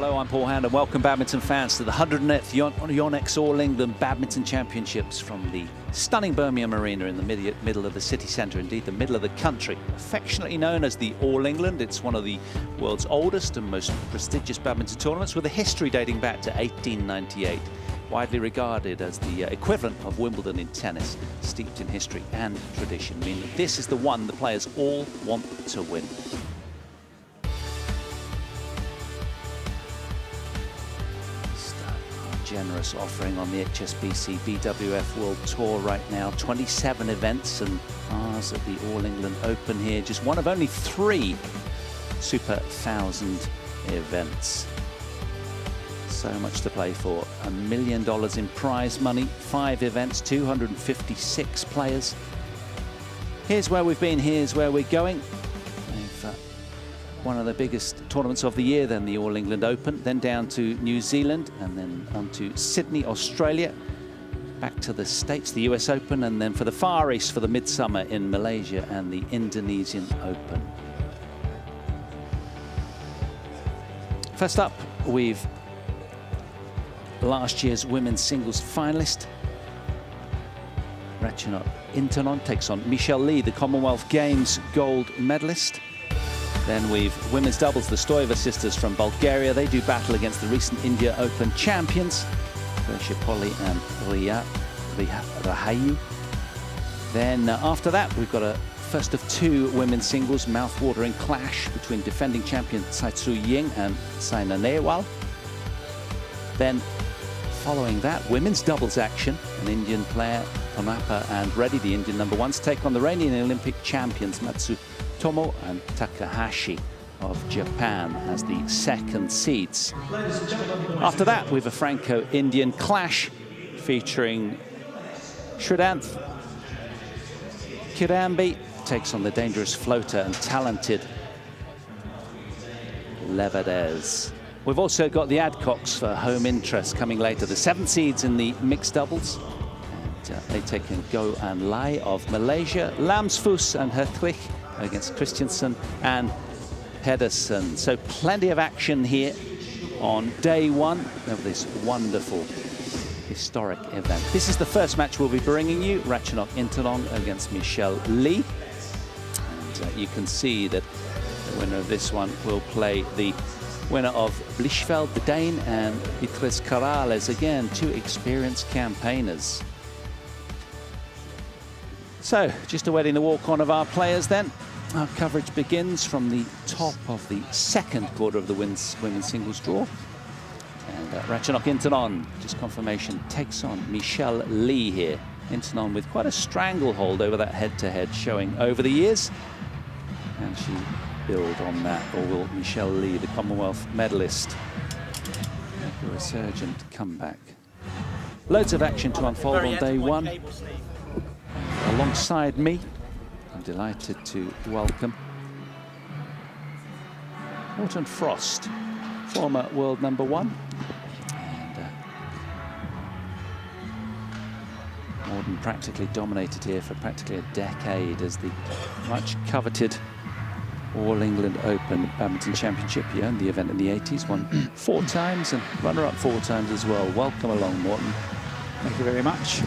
Hello, I'm Paul Hand and welcome badminton fans to the 109th Yonex All England Badminton Championships from the stunning Birmingham Arena in the middle of the city centre, indeed the middle of the country. Affectionately known as the All England, it's one of the world's oldest and most prestigious badminton tournaments with a history dating back to 1898. Widely regarded as the equivalent of Wimbledon in tennis, steeped in history and tradition, meaning this is the one the players all want to win. Generous offering on the HSBC BWF World Tour right now. 27 events and ours at the All England Open here. Just one of only 3 Super 1000 events. So much to play for. $1 million in prize money. 5 events, 256 players. Here's where we've been, here's where we're going. One of the biggest tournaments of the year, then the All England Open, then down to New Zealand, and then on to Sydney, Australia, back to the States, the US Open, and then for the Far East for the Midsummer in Malaysia and the Indonesian Open. First up, we've last year's women's singles finalist. Ratchanok INTANON takes on Michelle Lee, the Commonwealth Games gold medalist. Then we've women's doubles, the Stoeva sisters from Bulgaria. They do battle against the recent India Open champions, Poli and Rahayu. Then after that, we've got a first of 2 women's singles mouth-watering clash between defending champion Tsai Tzu Ying and Saina Nehwal. Then following that, women's doubles action, an Indian player, Ponnappa and Reddy, the Indian #1s, take on the reigning Olympic champions Matsutomo and Takahashi of Japan as the second seeds. After that, we have a Franco-Indian clash featuring Shridanth Kirambi takes on the dangerous floater and talented Levadez. We've also got the Adcocks for home interest coming later, the 7 seeds in the mixed doubles. They take in Go and Lai of Malaysia, Lamsfoos and Hertwig against Christensen and Pedersen. So plenty of action here on day 1 of this wonderful historic event. This is the first match we'll be bringing you, Ratchanok INTANON against Michelle Lee. And you can see that the winner of this one will play the winner of Blichfeld, the Dane, and Beatriz Corrales, again, 2 experienced campaigners. So, just awaiting the walk-on of our players then. Our coverage begins from the top of the second quarter of the women's singles draw. And Ratchanok INTANON, just confirmation, takes on Michelle Lee here. INTANON with quite a stranglehold over that head-to-head showing over the years. And she build on that, or will Michelle Lee, the Commonwealth medalist, make a resurgent comeback? Loads of action to unfold on day 1. Alongside me, I'm delighted to welcome Morten Frost, former world #1. And Morten practically dominated here for practically a decade as the much coveted All England Open Badminton Championship. He earned the event in the 80s, won 4 times and runner-up 4 times as well. Welcome along, Morten. Thank you very much.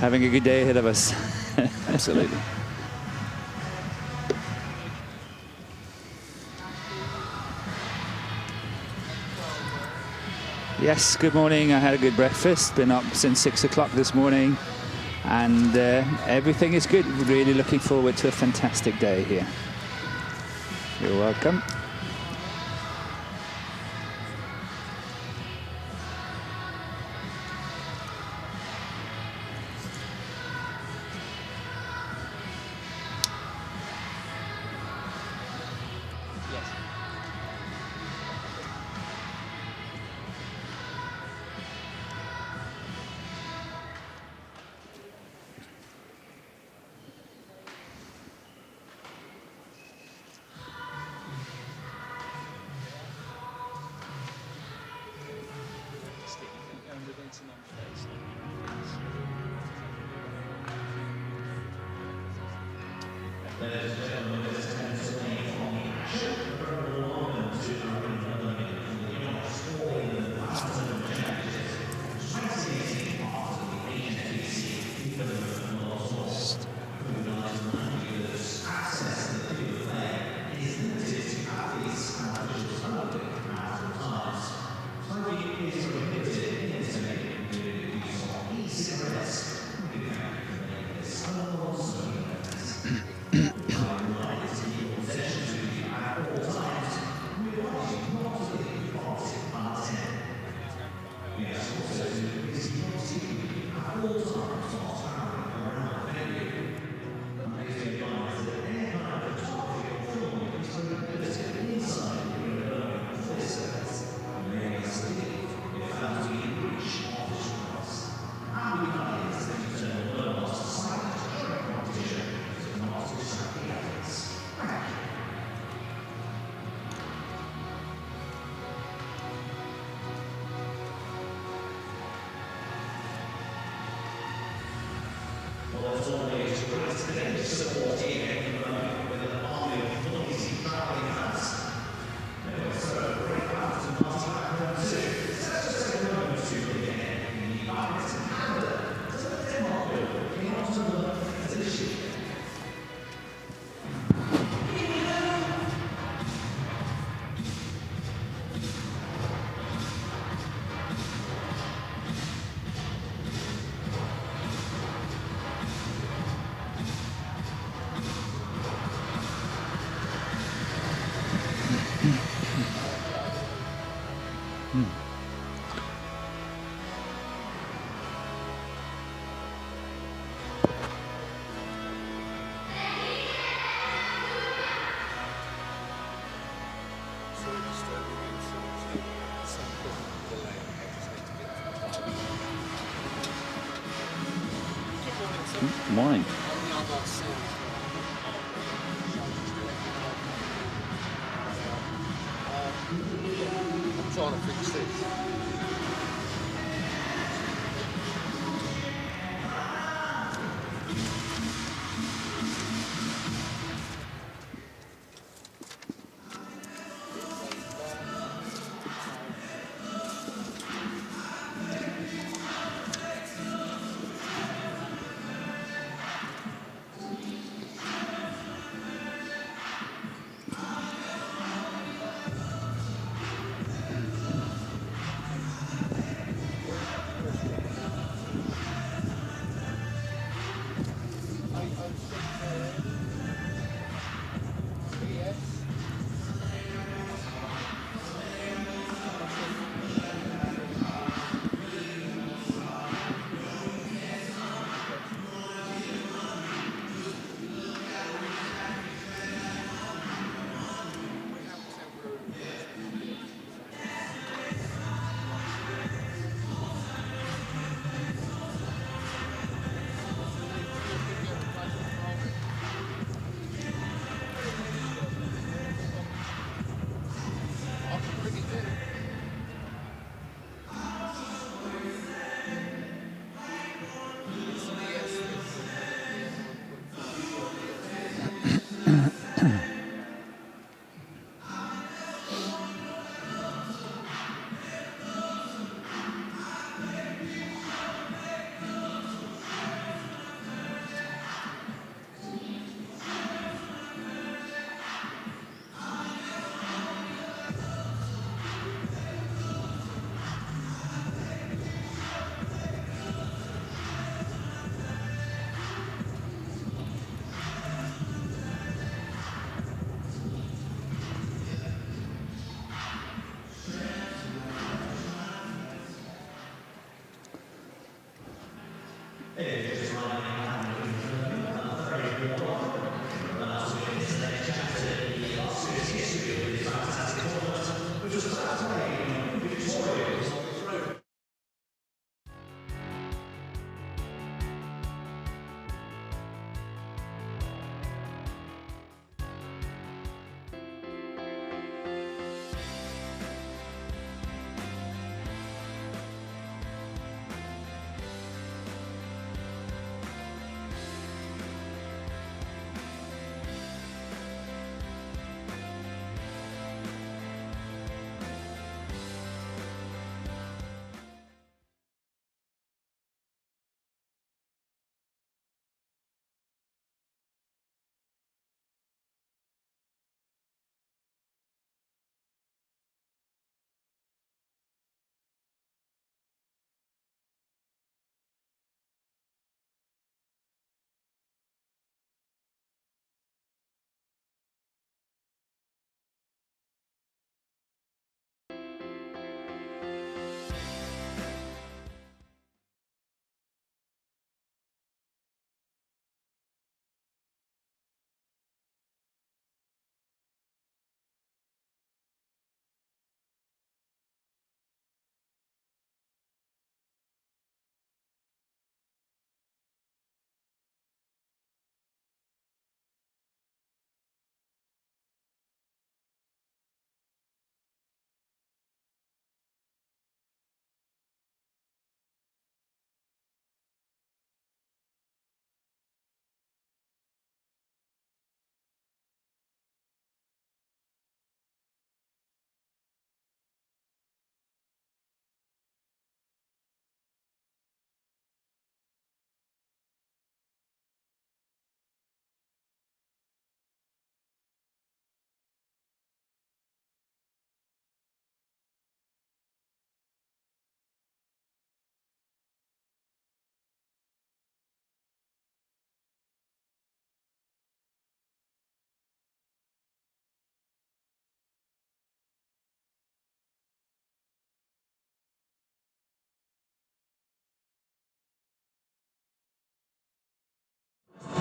Having a good day ahead of us. Absolutely. Yes, good morning. I had a good breakfast. Been up since 6 o'clock this morning. And everything is good. Really looking forward to a fantastic day here. You're welcome. Ladies and gentlemen, this is Morning. I'm trying to fix this.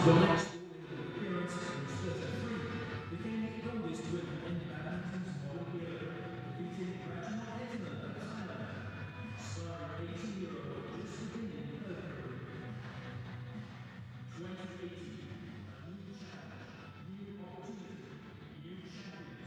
Yonex appearance was 33, became the oldest women in badminton's modern era, defeating Ratchanok INTANON of Thailand, inspiring 18-year-old just beginning her career. 2018, a new challenge, new opportunity, new champions.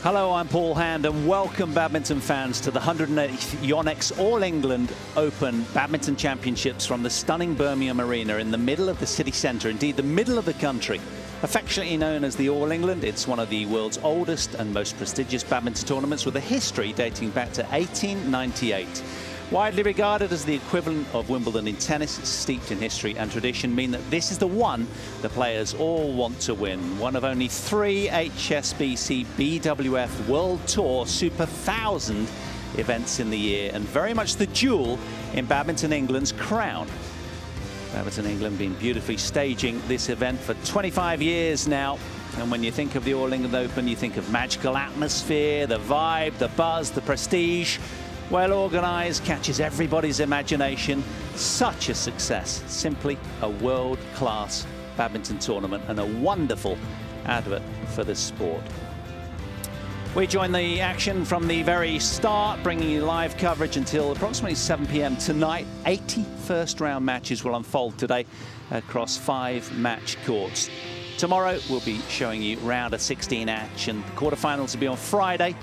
Hello, I'm Paul Hand and welcome badminton fans to the 180th Yonex All England Open Badminton Championships from the stunning Birmingham Arena in the middle of the city centre, indeed the middle of the country. Affectionately known as the All England, it's one of the world's oldest and most prestigious badminton tournaments with a history dating back to 1898. Widely regarded as the equivalent of Wimbledon in tennis, it's steeped in history and tradition, mean that this is the one the players all want to win. One of only 3 HSBC BWF World Tour Super 1000 events in the year, and very much the jewel in Badminton England's crown. Badminton England been beautifully staging this event for 25 years now. And when you think of the All England Open, you think of magical atmosphere, the vibe, the buzz, the prestige. Well organised, catches everybody's imagination. Such a success. Simply a world-class badminton tournament and a wonderful advert for the sport. We join the action from the very start, bringing you live coverage until approximately 7 p.m. tonight. 80 first-round matches will unfold today across 5 match courts. Tomorrow we'll be showing you round of 16 action. The quarterfinals will be on Friday,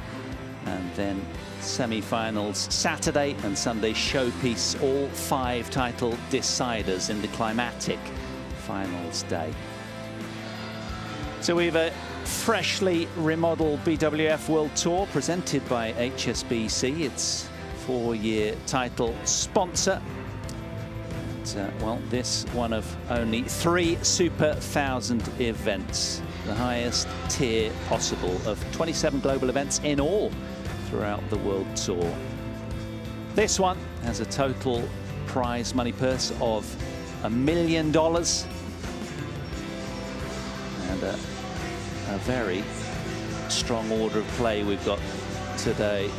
and then semi-finals Saturday and Sunday showpiece, all 5 title deciders in the climatic finals day. So we have a freshly remodeled BWF World Tour presented by HSBC, its 4-year title sponsor. And, well, this one of only 3 Super 1000 events, the highest tier possible of 27 global events in all throughout the World Tour. This one has a total prize money purse of $1 million and a very strong order of play we've got today.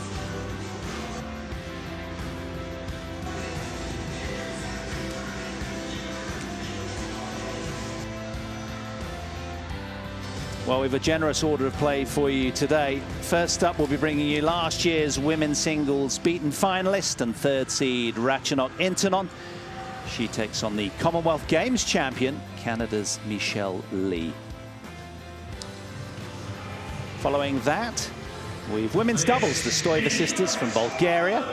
Well, we have a generous order of play for you today. First up, we'll be bringing you last year's women's singles beaten finalist and 3rd seed Ratchanok INTANON. She takes on the Commonwealth Games champion, Canada's Michelle Lee. Following that, we've women's doubles, the Stoiber sisters from Bulgaria.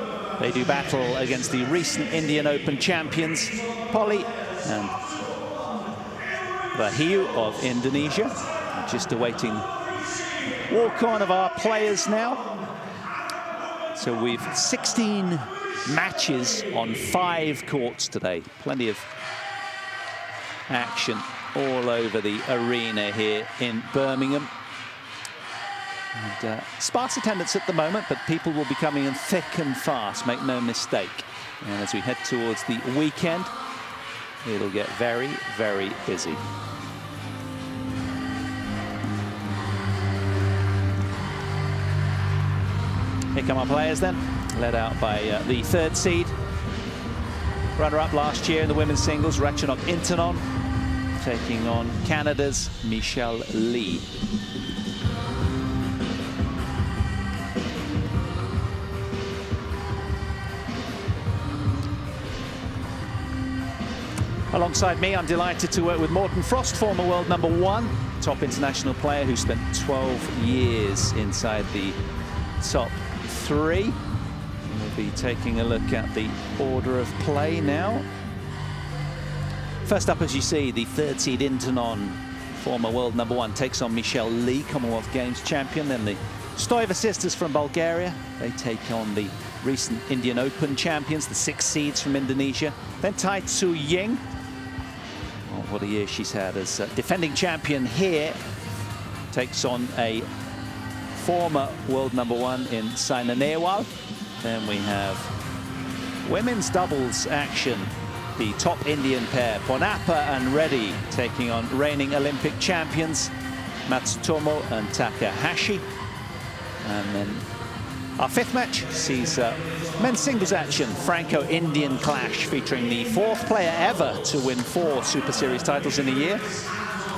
They do battle against the recent Indian Open champions, Polly and Wahyu of Indonesia. just awaiting walk-on of our players now. So we've 16 matches on 5 courts today. Plenty of action all over the arena here in Birmingham. And sparse attendance at the moment, but people will be coming in thick and fast, make no mistake. And as we head towards the weekend, it'll get very, very busy. Here come our players then, led out by the 3rd seed. Runner-up last year in the women's singles, Ratchanok INTANON, taking on Canada's Michelle Lee. Alongside me, I'm delighted to work with Morten Frost, former world #1, top international player who spent 12 years inside the top 3. We'll be taking a look at the order of play now. First up, as you see, the 3rd seed INTANON, former world #1, takes on Michelle Lee, Commonwealth Games champion. Then the Stoiva sisters from Bulgaria, they take on the recent Indian Open champions, the 6 seeds from Indonesia. Then Tai Tzu Ying. Oh, what a year she's had as defending champion here. Takes on a former world #1 in Saina Nehwal. Then we have women's doubles action. The top Indian pair, Ponnappa and Reddy, taking on reigning Olympic champions Matsutomo and Takahashi. And then our 5th match sees men's singles action, Franco-Indian clash, featuring the 4th player ever to win 4 Super Series titles in a year.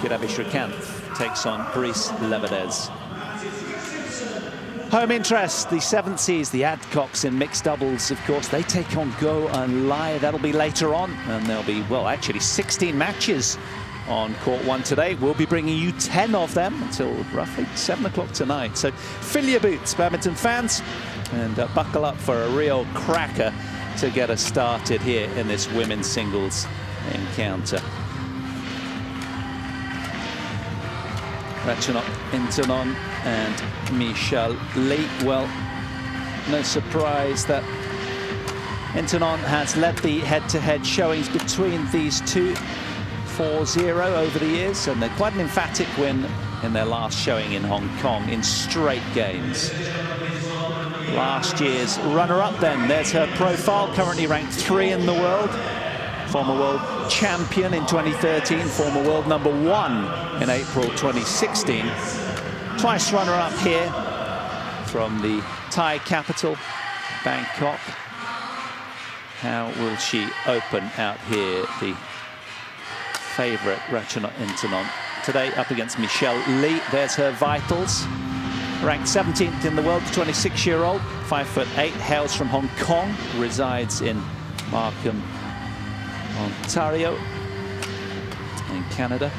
Kiravi Shrikant takes on Boris Levedez. Home interest, the 7th seeds, the Adcocks in mixed doubles, of course. They take on Go and Lai. That'll be later on. And there'll be, well, actually 16 matches on court 1 today. We'll be bringing you 10 of them until roughly 7 o'clock tonight. So fill your boots, badminton fans, and buckle up for a real cracker to get us started here in this women's singles encounter. Ratchanok INTANON and Michelle Lee. Well, no surprise that INTANON has led the head-to-head showings between these two, 4-0 over the years, and they're quite an emphatic win in their last showing in Hong Kong in straight games. Last year's runner-up then, there's her profile, currently ranked 3 in the world. Former world champion in 2013, former world #1 in April 2016. Twice runner-up here from the Thai capital, Bangkok. How will she open out here, the favourite Ratchanok INTANON? Today up against Michelle Lee. There's her vitals. Ranked 17th in the world, the 26-year-old, 5'8", hails from Hong Kong, resides in Markham, Ontario, in Canada.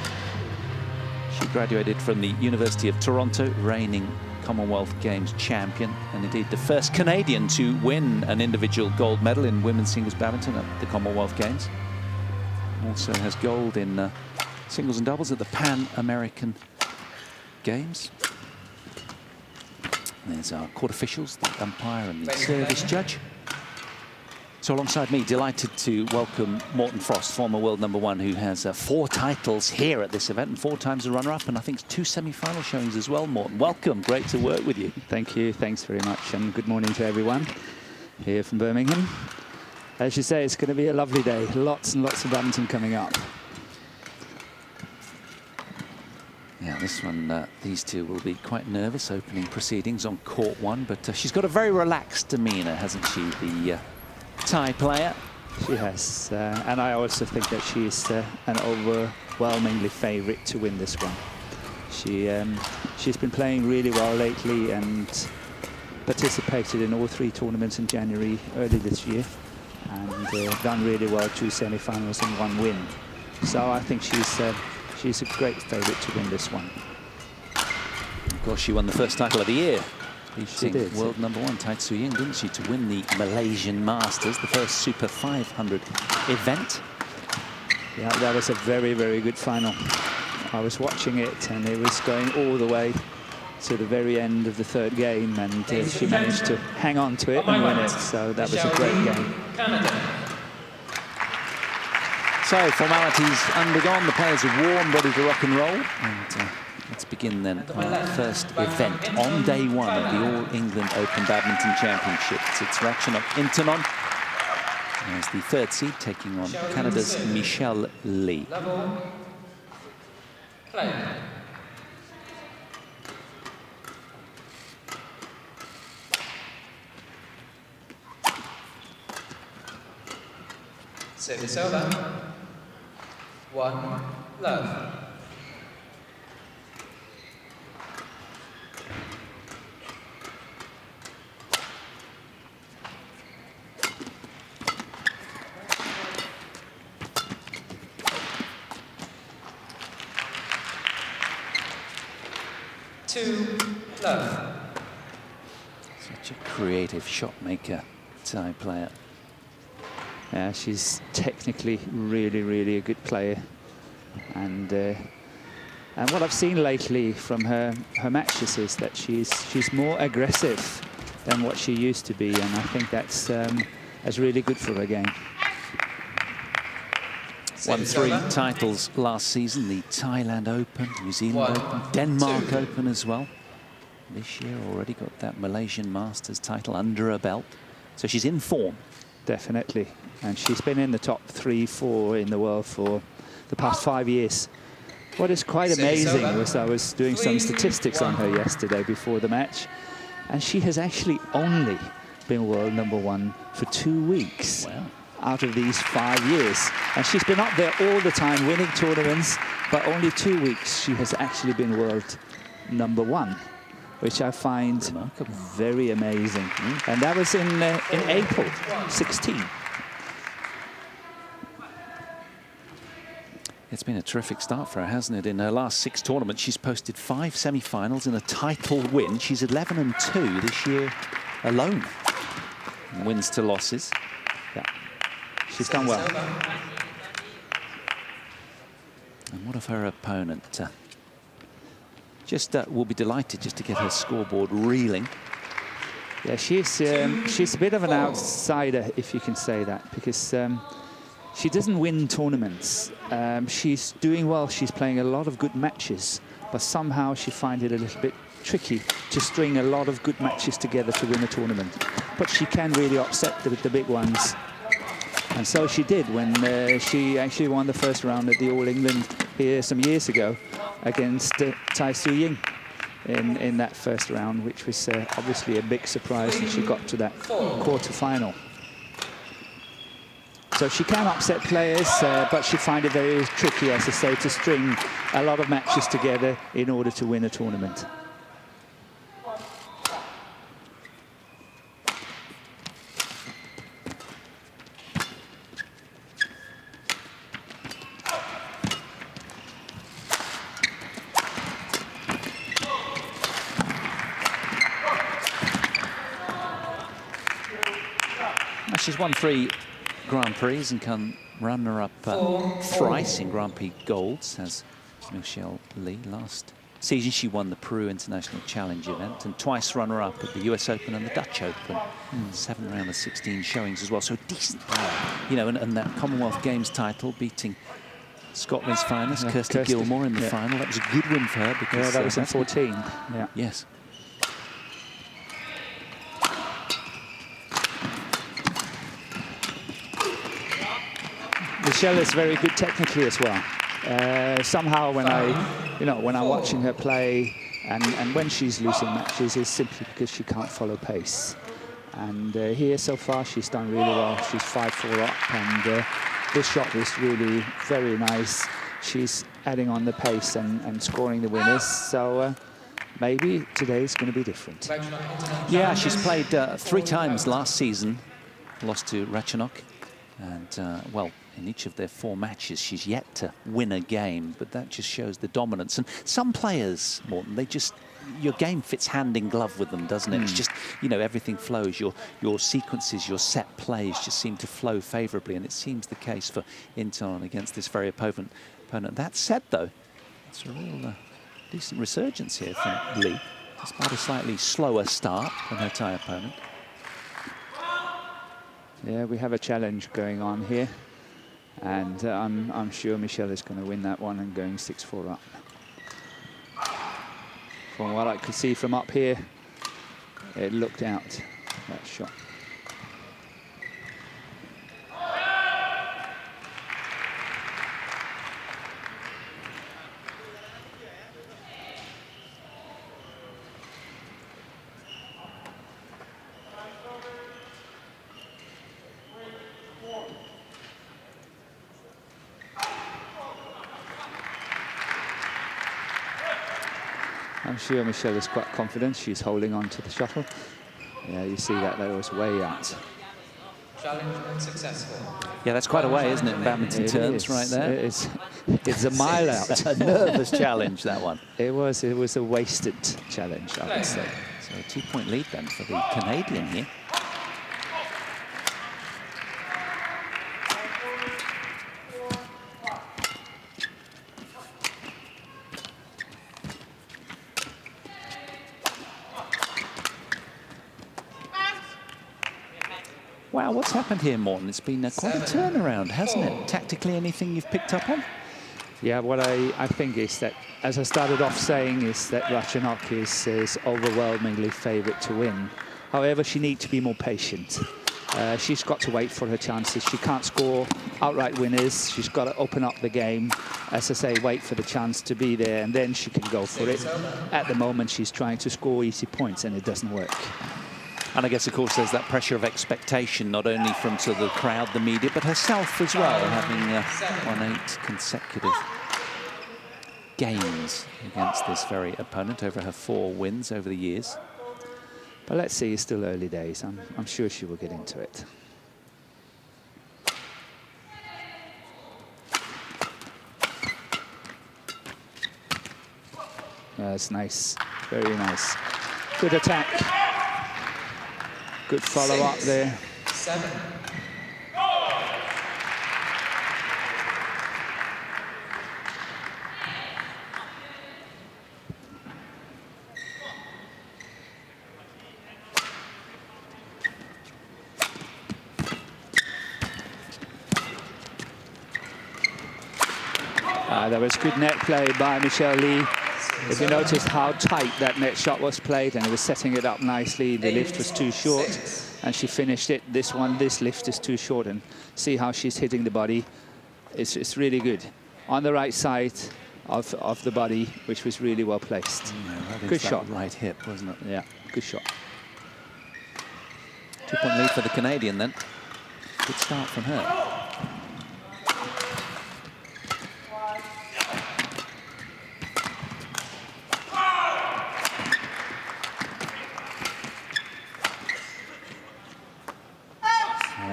She graduated from the University of Toronto, reigning Commonwealth Games champion, and indeed the first Canadian to win an individual gold medal in women's singles badminton at the Commonwealth Games. Also has gold in singles and doubles at the Pan American Games. There's our court officials, the umpire and the service judge. So alongside me, delighted to welcome Morten Frost, former world #1, who has 4 titles here at this event and 4 times a runner-up, and I think 2 semi-final showings as well. Morten, welcome, great to work with you. Thank you, thanks very much, and good morning to everyone here from Birmingham. As you say, it's going to be a lovely day, lots and lots of badminton coming up. Yeah, this one, these two will be quite nervous opening proceedings on court 1, but she's got a very relaxed demeanour, hasn't she, the Thai player? She has, and I also think that she's an overwhelmingly favourite to win this one. She's been playing really well lately and participated in all 3 tournaments in January early this year, and done really well, 2 semi-finals and 1 win. So I think she's a great favourite to win this one. Of course, she won the first title of the year. She did. World #1, Tai Tzu Ying, didn't she, to win the Malaysian Masters, the first Super 500 event. Yeah, that was a very, very good final. I was watching it, and it was going all the way to the very end of the third game, and she managed to hang on to it and win it. So that was a great game. So formalities undergone, the players are warm, ready to rock and roll. And let's begin then our first event on day one of the All England Open Badminton Championships. It's Ratchanok INTANON as the third seed taking on Canada's Michelle Lee. Service over. 1 love. Love. Such a creative shot maker, Thai player. Yeah, she's technically really a good player, and what I've seen lately from her matches is that she's more aggressive than what she used to be, and I think that's really good for her game. Won 3 titles last season, the Thailand Open, New Zealand Open, Denmark Open as well. This year already got that Malaysian Masters title under her belt. So she's in form. Definitely. And she's been in the top 3, 4 in the world for the past 5 years. What is quite amazing was I was doing some statistics on her yesterday before the match, and she has actually only been world #1 for 2 weeks. Wow. Out of these 5 years. And she's been up there all the time winning tournaments, but only 2 weeks she has actually been world #1, which I find remarkable. Very amazing. And that was in April 16. It's been a terrific start for her, hasn't it? In her last 6 tournaments, she's posted 5 semi-finals and a title win. She's 11-2 this year alone. Wins to losses. Yeah. She's done well. And what of her opponent? Will be delighted just to get her scoreboard reeling. Yeah, she's a bit of an outsider, if you can say that, because she doesn't win tournaments. She's doing well. She's playing a lot of good matches, but somehow she finds it a little bit tricky to string a lot of good matches together to win a tournament. But she can really upset the big ones. And so she did when she actually won the first round at the All England here some years ago against Tai Su Ying in that first round, which was obviously a big surprise, and she got to that quarter-final. So she can upset players, but she finds it very tricky, as I say, to string a lot of matches together in order to win a tournament. She's won 3 Grand Prix and can runner-up thrice in Grand Prix Golds, as Michelle Lee. Last season she won the Peru International Challenge event and twice runner-up at the US Open and the Dutch Open. 7 round of 16 showings as well, so a decent player. You know, and that Commonwealth Games title, beating Scotland's finest, Kirsty Gilmore, in the final. That was a good win for her because that was in 14. Yeah. Yes. Michelle is very good technically as well. Somehow when I'm watching her play and when she's losing matches, it's simply because she can't follow pace. And here so far she's done really well. She's 5-4 up, and this shot was really very nice. She's adding on the pace and scoring the winners. So maybe today's going to be different. Yeah, she's played 3 times last season, lost to Ratchanok, and well, in each of their 4 matches, she's yet to win a game, but that just shows the dominance. And some players, Morten, your game fits hand in glove with them, doesn't it? It's just, everything flows. Your sequences, your set plays just seem to flow favourably, and it seems the case for INTANON against this very opponent. That said, though, It's a real decent resurgence here from Lee, despite a slightly slower start than her Thai opponent. Yeah, we have a challenge going on here, and I'm sure Michelle is going to win that one and going 6-4 up. From what I could see from up here, it looked out, that shot. I'm sure Michelle is quite confident. She's holding on to the shuttle. Yeah, you see that was way out. Challenge unsuccessful. Yeah, that's quite a way, isn't it, in badminton terms, right there? It's a mile out. A nervous challenge, that one. It was a wasted challenge, I would say. So a 2-point lead then for the Canadian here. Wow, what's happened here, Morten? It's been quite a turnaround, hasn't it? Tactically, anything you've picked up on? Yeah, what I think is that, as I started off saying, is that Ratchanok is overwhelmingly favourite to win. However, she needs to be more patient. She's got to wait for her chances. She can't score outright winners. She's got to open up the game. As I say, wait for the chance to be there, and then she can go for it. At the moment, she's trying to score easy points, and it doesn't work. And I guess, of course, there's that pressure of expectation, not only from sort of the crowd, the media, but herself as well, having won 8 consecutive games against this very opponent over her 4 wins over the years. But let's see, it's still early days. I'm sure she will get into it. That's nice, very nice. Good attack. Good follow-up there. 7. That was good net play by Michelle Lee. If you noticed how tight that net shot was played, and it was setting it up nicely, the lift was too short, and she finished it. This lift is too short, and see how she's hitting the body. It's really good. On the right side of the body, which was really well placed. Good shot. Right hip, wasn't it? Yeah, good shot. 2-point lead for the Canadian then. Good start from her.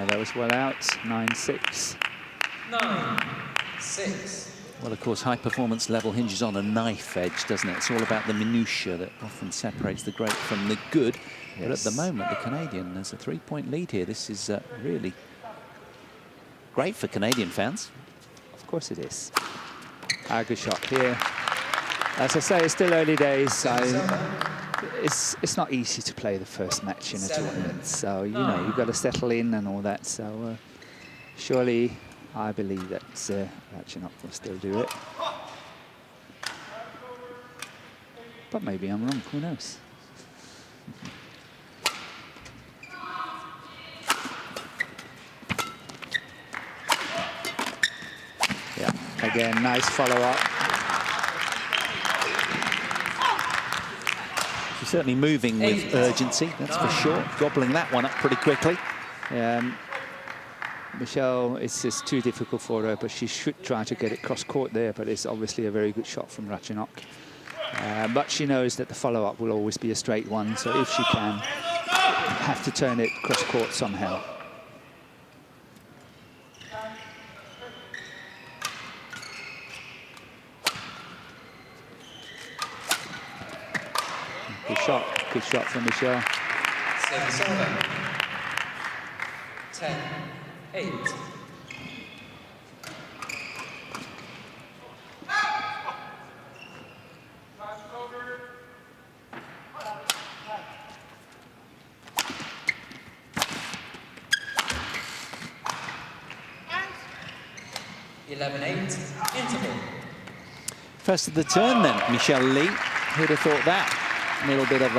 That was well out, 9-6. 9-6. Well, of course, high performance level hinges on a knife edge, doesn't it? It's all about the minutiae that often separates the great from the good. Yes. But at the moment, the Canadian has a 3-point lead here. This is really great for Canadian fans. Of course it is. Good shot here. As I say, it's still early days. It's not easy to play the first match in a tournament, so you know you've got to settle in and all that. So surely, I believe that Ratchanok will still do it. But maybe I'm wrong. Who knows? Yeah. Again, nice follow-up. She's certainly moving with urgency, that's for sure. Gobbling that one up pretty quickly. Michelle, it's just too difficult for her, but she should try to get it cross-court there, but it's obviously a very good shot from Ratchanok. But she knows that the follow-up will always be a straight one, so if she can, have to turn it cross-court somehow. Good shot from Michelle. 10-8. 11-8, interval. First of the turn then, Michelle Lee. Who'd have thought that? A little bit of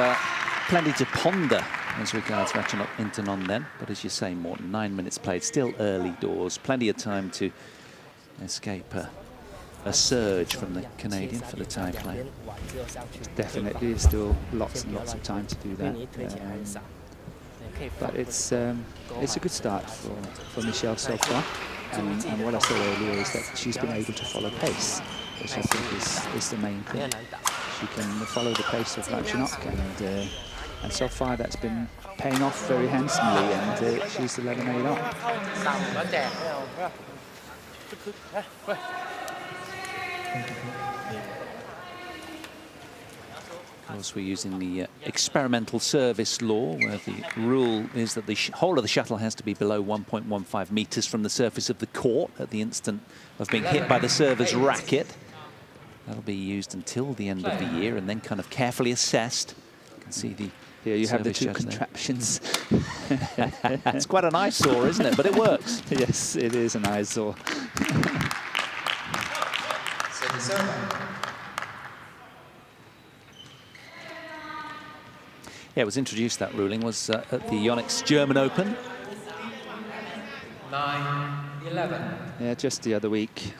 plenty to ponder as regards Ratchanok INTANON then. But as you say, Morten, 9 minutes played, still early doors. Plenty of time to escape a surge from the Canadian for the tie play. Definitely, still lots and lots of time to do that. But it's a good start for Michelle so far. And what I said earlier is that she's been able to follow pace, which I think is the main thing. She can follow the pace of Ratchanok, and so far that's been paying off very handsomely, and she's 11-8 up. Of course, we're using the experimental service law, where the rule is that the whole of the shuttle has to be below 1.15 meters from the surface of the court at the instant of being hit by the server's racket. That'll be used until the end of the year and then kind of carefully assessed. You can see the Here you have the two contraptions. It's quite an eyesore, isn't it? But it works. Yes, it is an eyesore. Yeah, it was introduced, that ruling was at the Yonex German Open. 9-11. Yeah, just the other week.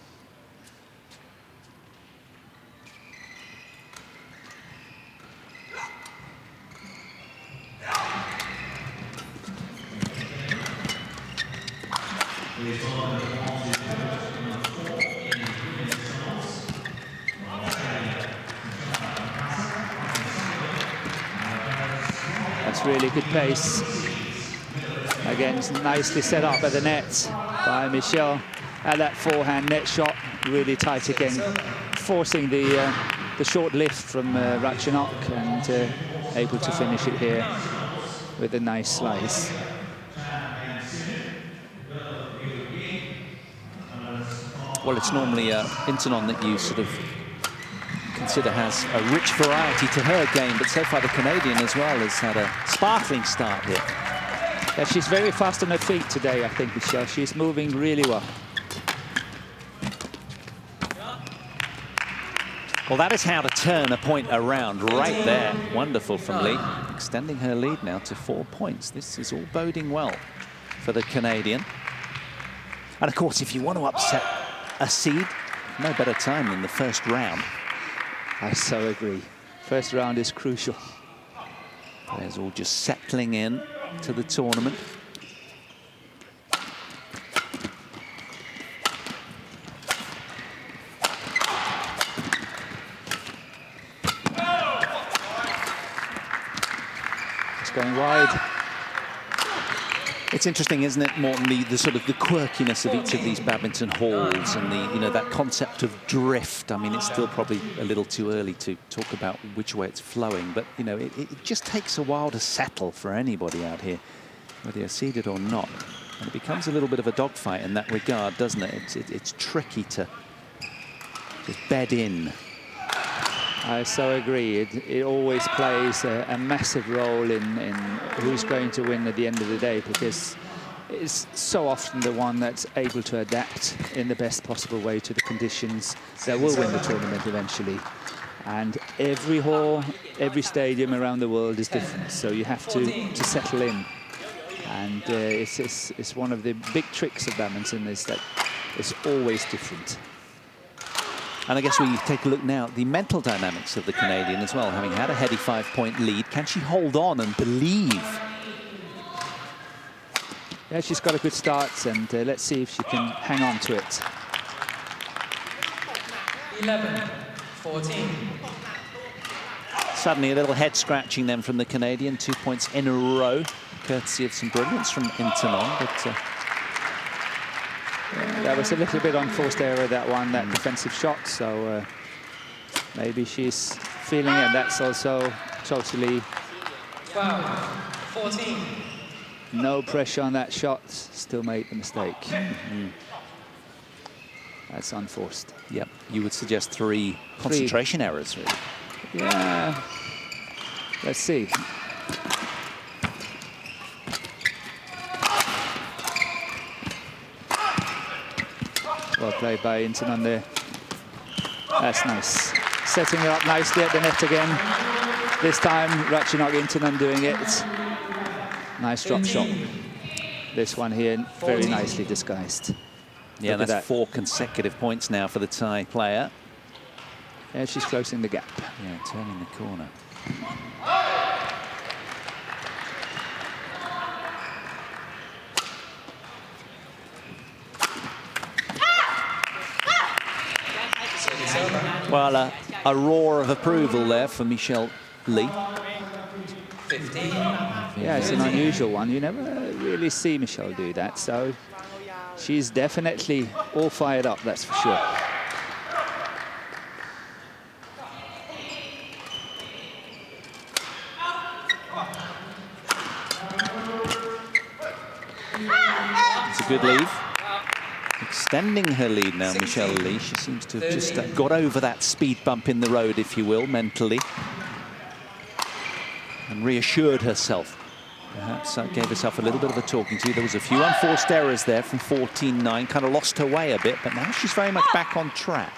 That's really good pace. Again, nicely set up at the net by Michelle. And that forehand net shot really tight again, forcing the short lift from Ratchanok, and able to finish it here with a nice slice. Well, it's normally INTANON that you sort of consider has a rich variety to her game, but so far the Canadian as well has had a sparkling start here. Yeah, she's very fast on her feet today, I think, Michelle. She's moving really well. Well, that is how to turn a point around right there. Wonderful from Lee, extending her lead now to 4 points. This is all boding well for the Canadian. And of course, if you want to upset a seed, no better time than the first round. I so agree. First round is crucial. Players all just settling in to the tournament. It's going wide. It's interesting, isn't it, Morten, the sort of the quirkiness of each of these badminton halls, and that concept of drift. I mean, it's still probably a little too early to talk about which way it's flowing, but it just takes a while to settle for anybody out here, whether you're seeded or not. And it becomes a little bit of a dogfight in that regard, doesn't it? It's tricky to just bed in. I so agree. It always plays a massive role in who's going to win at the end of the day, because it's so often the one that's able to adapt in the best possible way to the conditions that will win the tournament eventually. And every hall, every stadium around the world is different, so you have to settle in. And it's one of the big tricks of badminton, is that it's always different. And I guess we take a look now at the mental dynamics of the Canadian as well, having had a heady 5-point lead. Can she hold on and believe? Yeah, she's got a good start, and let's see if she can hang on to it. 11-14. Suddenly a little head scratching then from the Canadian, 2 points in a row, courtesy of some brilliance from INTANON. But that was a little bit unforced error, that one, that defensive shot. So maybe she's feeling it. That's also totally 12-14. no pressure on that shot. Still made the mistake. That's unforced. Yep, you would suggest three concentration errors, really. Yeah. Let's see. Well played by Intanon there. That's nice. Setting her up nicely at the net again. This time, Ratchanok INTANON doing it. Nice drop shot. This one here, very nicely disguised. Yeah, Look at that's that. 4 consecutive points now for the Thai player. Yeah, she's closing the gap. Yeah, turning the corner. Well, a roar of approval there for Michelle Lee. 15. Yeah, it's an unusual one. You never really see Michelle do that, so she's definitely all fired up, that's for sure. It's a good lead. Extending her lead now, Michelle Lee. She seems to have just got over that speed bump in the road, if you will, mentally. And reassured herself. Perhaps gave herself a little bit of a talking to. There was a few unforced errors there from 14-9. Kind of lost her way a bit, but now she's very much back on track.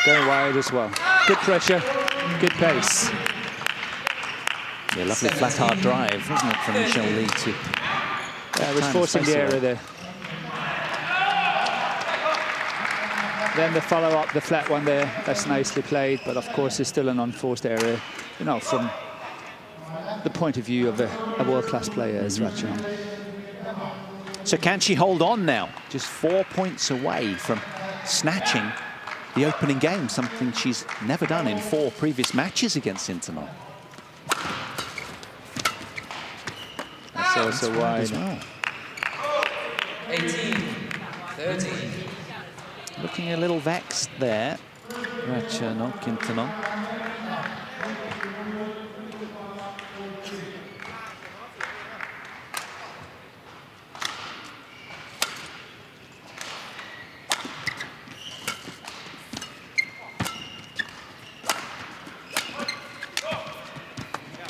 Going wide as well. Good pressure, good pace. Yeah, lovely flat hard drive, wasn't it, from Michelle Lee to... Yeah, was forcing the error there. Then the follow-up, the flat one there, that's nicely played, but of course it's still an unforced error, you know, from the point of view of a world-class player as Ratchanok. So can she hold on now? Just 4 points away from snatching the opening game, something she's never done in 4 previous matches against Intanon. That's also wide. As well. 18. 13. Looking a little vexed there, Ratchanok INTANON.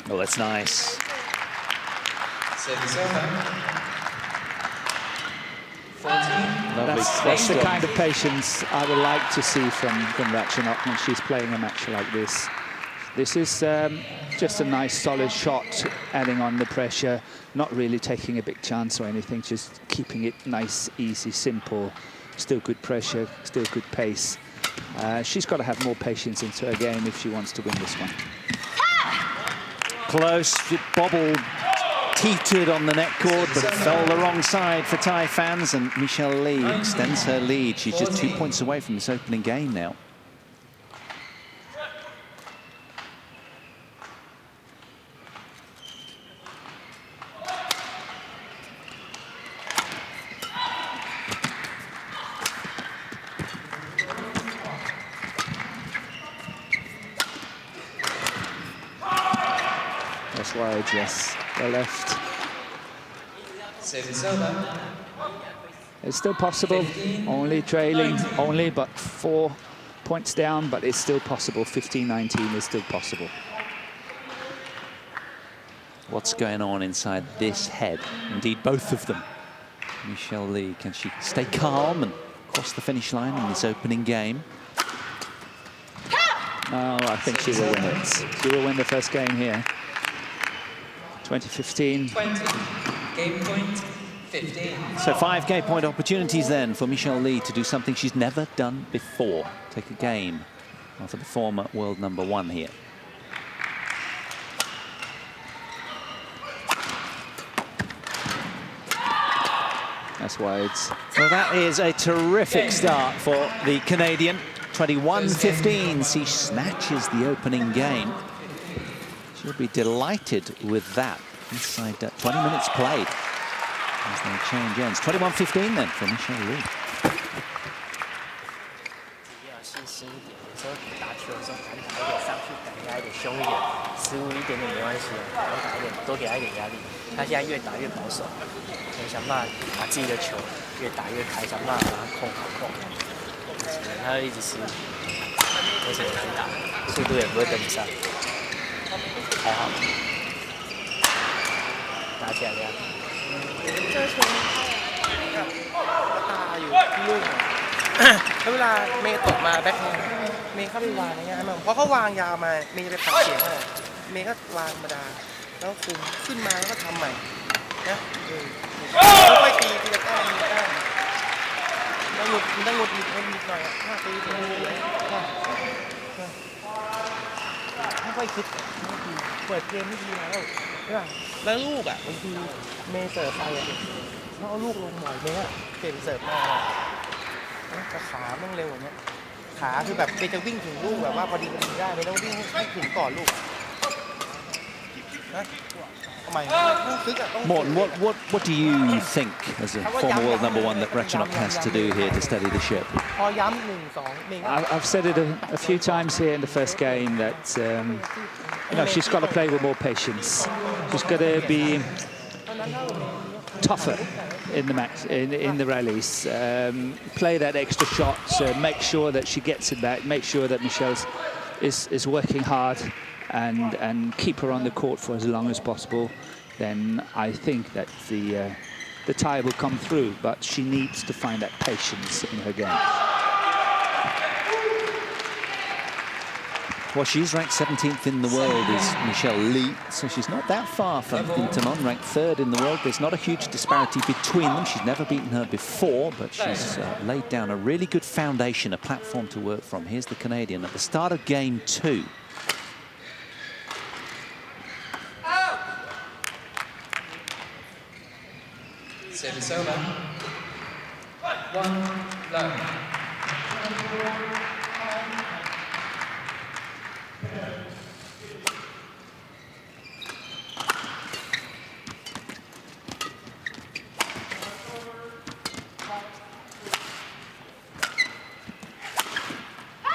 Oh, that's nice. Service over. 14. That's the kind of patience I would like to see from Ratchanok when she's playing a match like this. This is just a nice solid shot, adding on the pressure, not really taking a big chance or anything, just keeping it nice, easy, simple. Still good pressure, still good pace. She's got to have more patience into her game if she wants to win this one. Close, it bobbled, teetered on the net cord, but it fell the wrong side for Thai fans, and Michelle Lee extends her lead. She's just 2 points away from this opening game now. That's wide, yes. The left. Service over. It's still possible. 15. Only trailing, only but 4 points down, but it's still possible. 15-19 is still possible. What's going on inside this head? Indeed, both of them. Michelle Lee, can she stay calm and cross the finish line in this opening game? Oh, I think she will win it. She will win the first game here. 2015. 20. Game point. 15. So 5 game point opportunities then for Michelle Lee to do something she's never done before. Take a game for the former world #1 here. That's wide. Well, that is a terrific start for the Canadian. 21-15, she snatches the opening game. She'll be delighted with that. Inside 20 minutes played as they change ends. 21-15 then for Michelle Lee. 球的时候敢打一点上去，敢给他一点凶一点，失误一点点没关系，敢打一点，多给他一点压力。他现在越打越保守，想办法把自己的球越打越开，想办法把它控好。他就一直失误，没什么难打，速度也不会跟不上，还好。打起来了。这个球ตาอยู่ที่ลูกแล้วเวลาเมย์ตกมาแบ็คเมย์เข้าไปวางอย่างเงี้ยเพราะเขาวางยาวมาเมย์จะไปปัดเสียงเลยเมย์ก็วางธรรมดาแล้วคุมขึ้นมาแล้วก็ทำใหม่นะค่อยๆตีทีละแต้มต้องหงุดหงิดหน่อยถ้าตีทีละค่อยๆคิดเปิดเกมไม่ดีแล้วลูกอ่ะบางทีเมย์เสิร์ฟไปอ่ะเขาเอาลูกลงหน่อยเมย์เปลี่ยนเสิร์ฟมาแต่ขามันเร็วอย่างเงี้ยขาคือแบบเมย์จะวิ่งถึงลูกแบบว่าพอดีได้ไม่ต้องวิ่งให้ถึงก่อนลูกนะทำไมต้องซึกอ่ะต้อง Morton, what do you think as a former world #1 that Ratchanok has to do here to steady the ship? พอย้ำ1-2 เมย์ I've said it a few times here in the first game that you know, she's got to play with more patience. She's got to be tougher in the match, in the rallies. Play that extra shot, make sure that she gets it back, make sure that Michelle is working hard and keep her on the court for as long as possible. Then I think that the tie will come through, but she needs to find that patience in her game. Well, she's ranked 17th in the world, is Michelle Lee, so she's not that far from Intanon, ranked 3rd in the world. There's not a huge disparity between them. She's never beaten her before, but she's laid down a really good foundation, a platform to work from. Here's the Canadian at the start of game 2. Service over. 1 low.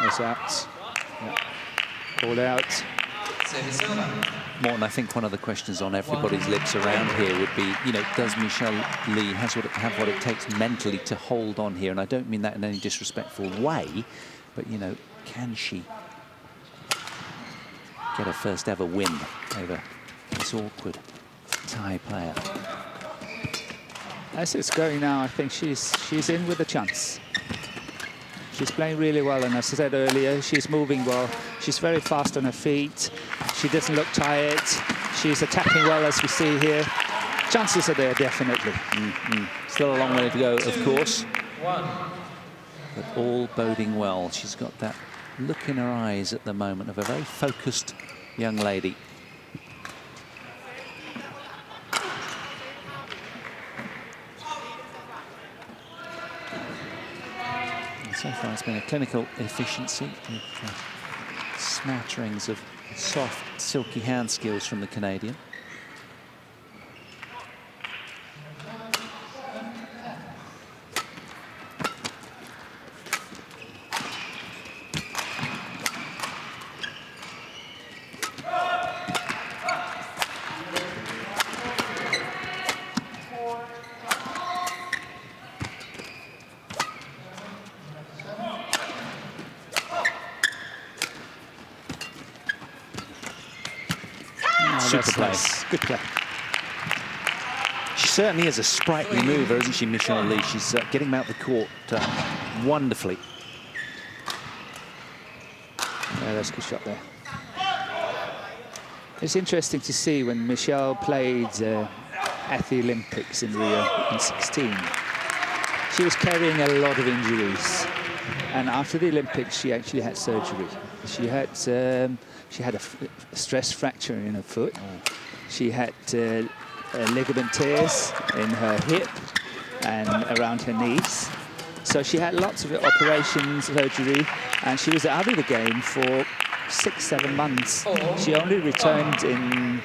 That's out. Yeah. Called out. Service over. Morton, I think one of the questions on everybody's lips around here would be, you know, does Michelle Lee have what it takes mentally to hold on here? And I don't mean that in any disrespectful way, but, you know, can she get her first ever win over this awkward Thai player? As it's going now, I think she's in with a chance. She's playing really well, and as I said earlier, she's moving well. She's very fast on her feet. She doesn't look tired. She's attacking well, as we see here. Chances are there, definitely. Still a long way to go, of course. 1. But all boding well. She's got that look in her eyes at the moment of a very focused young lady. So far, it's been a clinical efficiency with smatterings of soft, silky hand skills from the Canadian. Super play. Nice. Good play. She certainly is a sprightly mover, isn't she, Michelle Lee? She's getting them out the court wonderfully. Yeah, that's a good shot there. It's interesting to see when Michelle played at the Olympics in Rio in 16. She was carrying a lot of injuries, and after the Olympics, she actually had surgery. She had a stress fracture in her foot. She had ligament tears in her hip and around her knees. So she had lots of operations, surgery, and she was out of the game for 6-7 months. She only returned in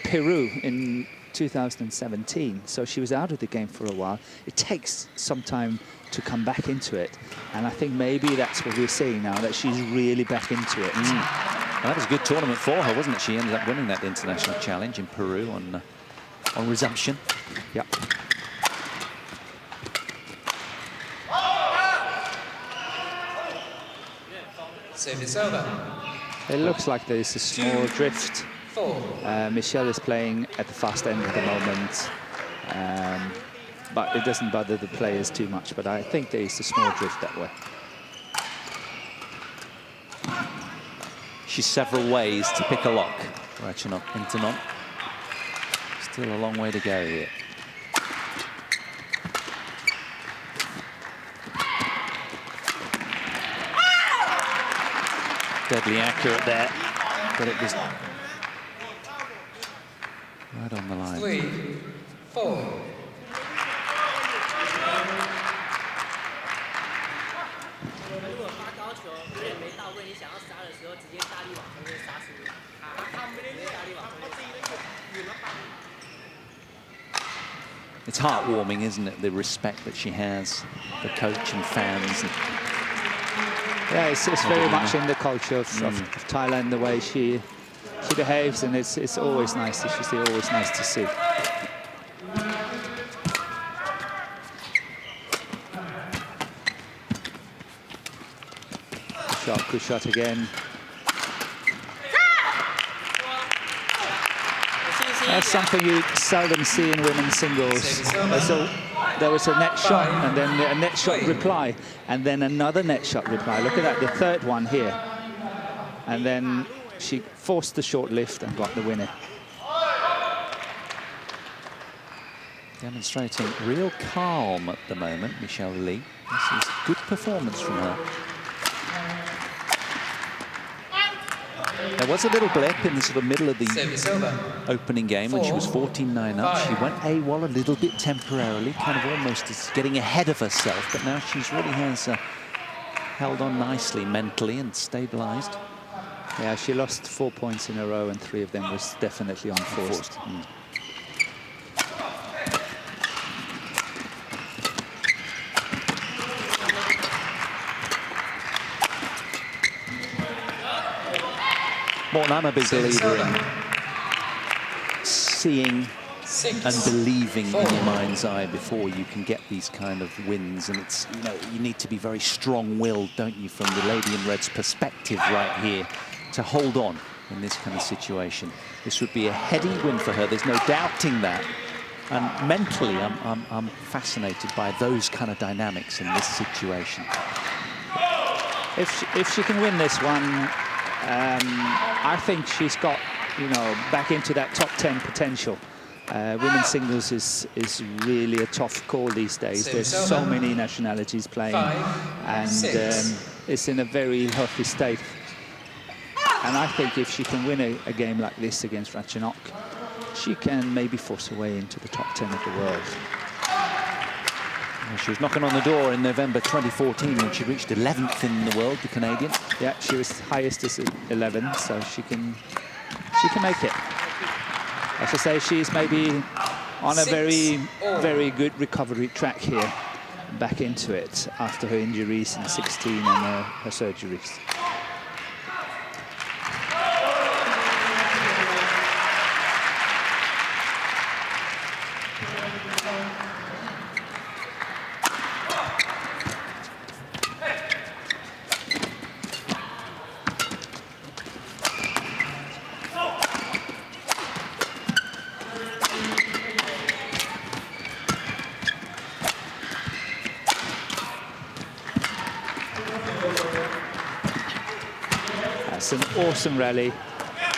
Peru in 2017, so she was out of the game for a while. It takes some time to come back into it. And I think maybe that's what we're seeing now, that she's really back into it. That was a good tournament for her, wasn't it? She ended up winning that international challenge in Peru on resumption. Yep. Service over. It looks like there's a small drift. 4. Michelle is playing at the fast end at the moment, but it doesn't bother the players too much. But I think there is a small drift that way. She's several ways to pick a lock. Ratchanok INTANON. Still a long way to go here. Deadly accurate there, but it was right on the line. 3, 4. 如果发高球有点没到位，你想要杀的时候，直接大力往中间杀出。大力往中间。 It's heartwarming, isn't it? The respect that she has, the coach and fans. Yeah, it's very much in the culture of Thailand, the way she behaves, and it's always nice. It's always nice to see. Good shot again. That's something you seldom see in women's singles. So there was a net shot, and then a net shot reply, and then another net shot reply. Look at that, the third one here. And then she forced the short lift and got the winner. Demonstrating real calm at the moment, Michelle Lee. This is good performance from her. There was a little blip in the sort of middle of the opening game when she was 14-9 up. She went AWOL a little bit temporarily, kind of almost as getting ahead of herself, but now she's really has held on nicely mentally and stabilized. Yeah, she lost 4 points in a row, and 3 of them was definitely unforced. Morton, I'm a big believer in seeing and believing in your mind's eye before you can get these kind of wins. And it's, you know, you need to be very strong-willed, don't you, from the Lady in Red's perspective right here, to hold on in this kind of situation. This would be a heady win for her. There's no doubting that. And mentally, I'm fascinated by those kind of dynamics in this situation. If she can win this one, I think she's got, you know, back into that top 10 potential. Women's singles is really a tough call these days. There's so many nationalities playing, and it's in a very healthy state. And I think if she can win a game like this against Ratchanok, she can maybe force her way into the top 10 of the world. She was knocking on the door in November 2014 when she reached 11th in the world, the Canadian. Yeah, she was highest as 11, so she can make it. As I say, she's maybe on a very good recovery track here, back into it after her injuries in 16 and her surgeries. That's an awesome rally.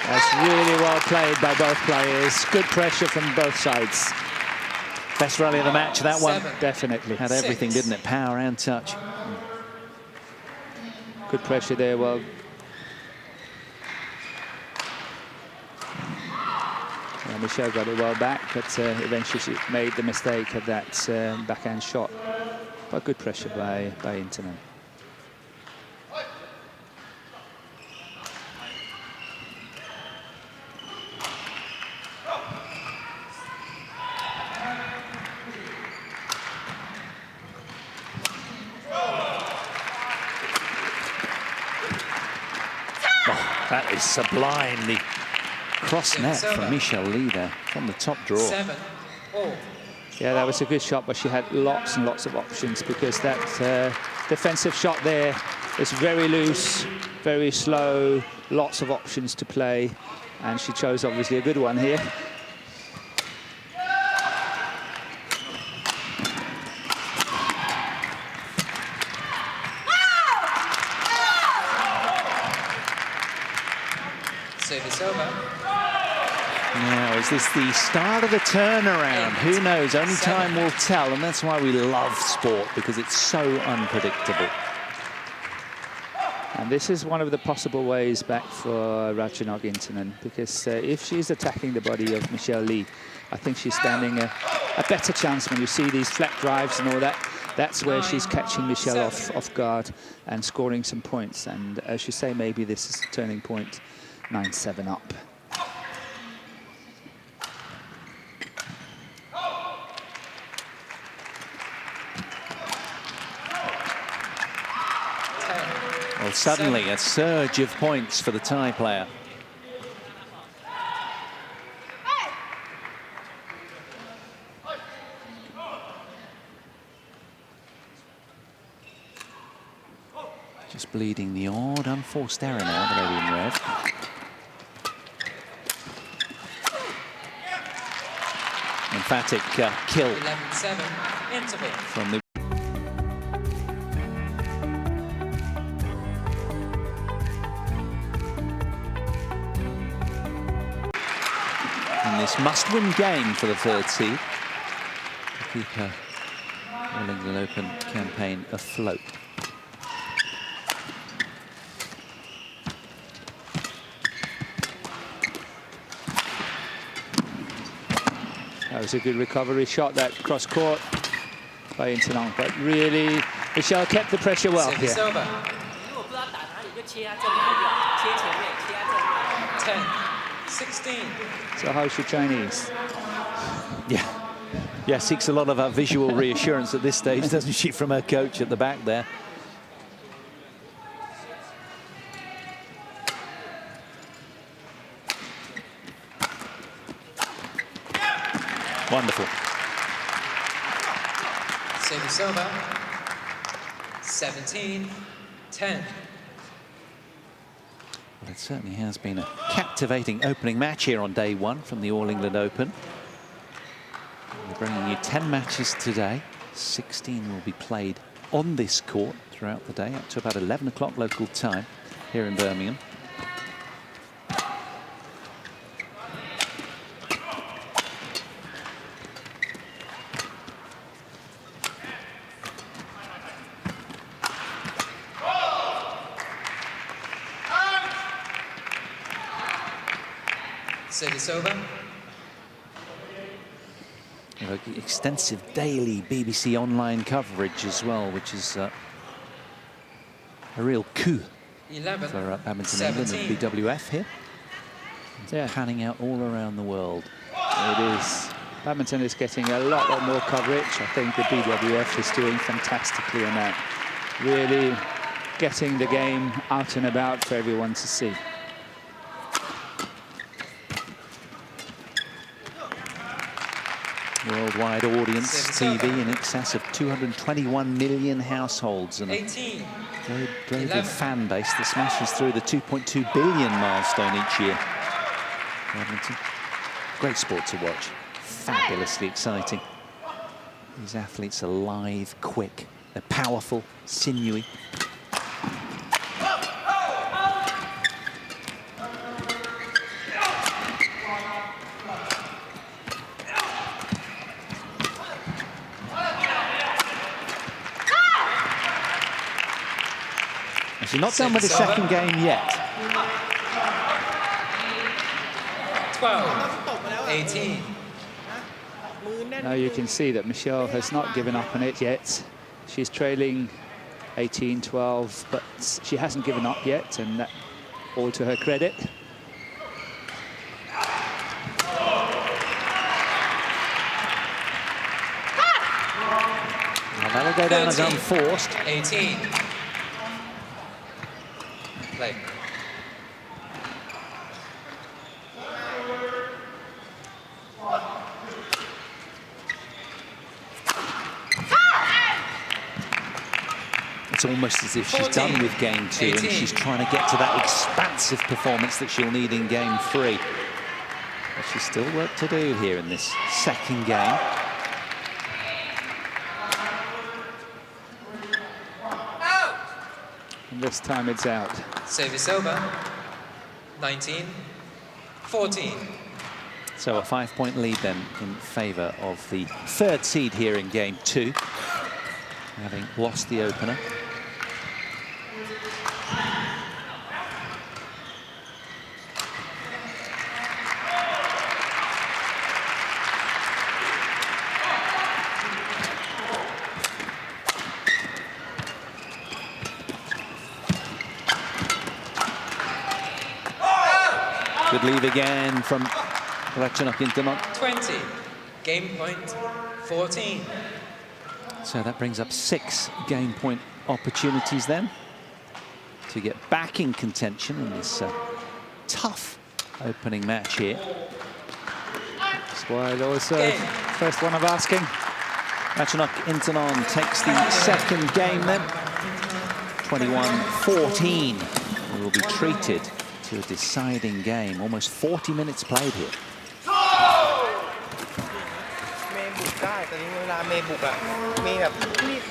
That's really well played by both players. Good pressure from both sides. Best rally of the match, that one. Definitely. Had everything, didn't it? Power and touch. Good pressure there. Well, Michelle got it well back, but eventually she made the mistake of that backhand shot. But good pressure by INTANON. that is sublime. The cross net from Michelle Lee there from the top draw. 7-all. Yeah, that was a good shot, but she had lots and lots of options because that defensive shot there is very loose, very slow, lots of options to play, and she chose obviously a good one here. Service over. Now, is this the start of the turnaround? Who knows? Only time will tell, and that's why we love sport, because it's so unpredictable. And this is one of the possible ways back for Ratchanok INTANON, because if she's attacking the body of Michelle Lee, I think she's standing a better chance. When you see these flat drives and all that, that's where she's catching Michelle off guard and scoring some points. And as you say, maybe this is a turning point, 9-7 up. Well, suddenly a surge of points for the Thai player. Just bleeding the odd unforced error now, the lady in red. Emphatic kill 11-7, interval. from the in this must-win game for the third seed to keep her All England Open campaign afloat. That was a good recovery shot, that cross court by INTANON, but really Michelle kept the pressure well here. Service over. 10-16. So how's your Chinese? Yeah, seeks a lot of visual reassurance at this stage, doesn't she, from her coach at the back there. Wonderful. Service over. 17-10. Well, it certainly has been a captivating opening match here on day one from the All England Open. We're bringing you 10 matches today. 16 will be played on this court throughout the day, up to about 11 o'clock local time here in Birmingham. Service over. Extensive daily BBC online coverage as well, which is a real coup 11, for Badminton England and BWF here. Yeah. Panning out all around the world. It is. Badminton is getting a lot more coverage. I think the BWF is doing fantastically on that. Really getting the game out and about for everyone to see. Worldwide audience, TV in excess of 221 million households and a 18, global 11. fan base that smashes through the 2.2 billion milestone each year. Badminton, great sport to watch, fabulously exciting. These athletes are live, quick, they're powerful, sinewy. She's not done with the second game yet. 12-18. Now you can see that Michelle has not given up on it yet. She's trailing 18-12, but she hasn't given up yet, and that all to her credit. Well, that'll go down as unforced. 18. Play. It's almost as if she's done with game 2 and she's trying to get to that expansive performance that she'll need in game 3. But she's still work to do here in this second game. And this time it's out. Service over. 19-14. So a 5-point lead then in favour of the third seed here in game 2, having lost the opener. Good lead again from Ratchanok INTANON. 20. Game point 14. So that brings up 6 game point opportunities then to get back in contention in this tough opening match here. That's why also first one of asking. Ratchanok INTANON takes the second game then. 21-14. We will be treated to a deciding game. Almost 40 minutes played here. เมย์บุกได้แต่เวลาเมย์บุกอะเมย์แบบรีบ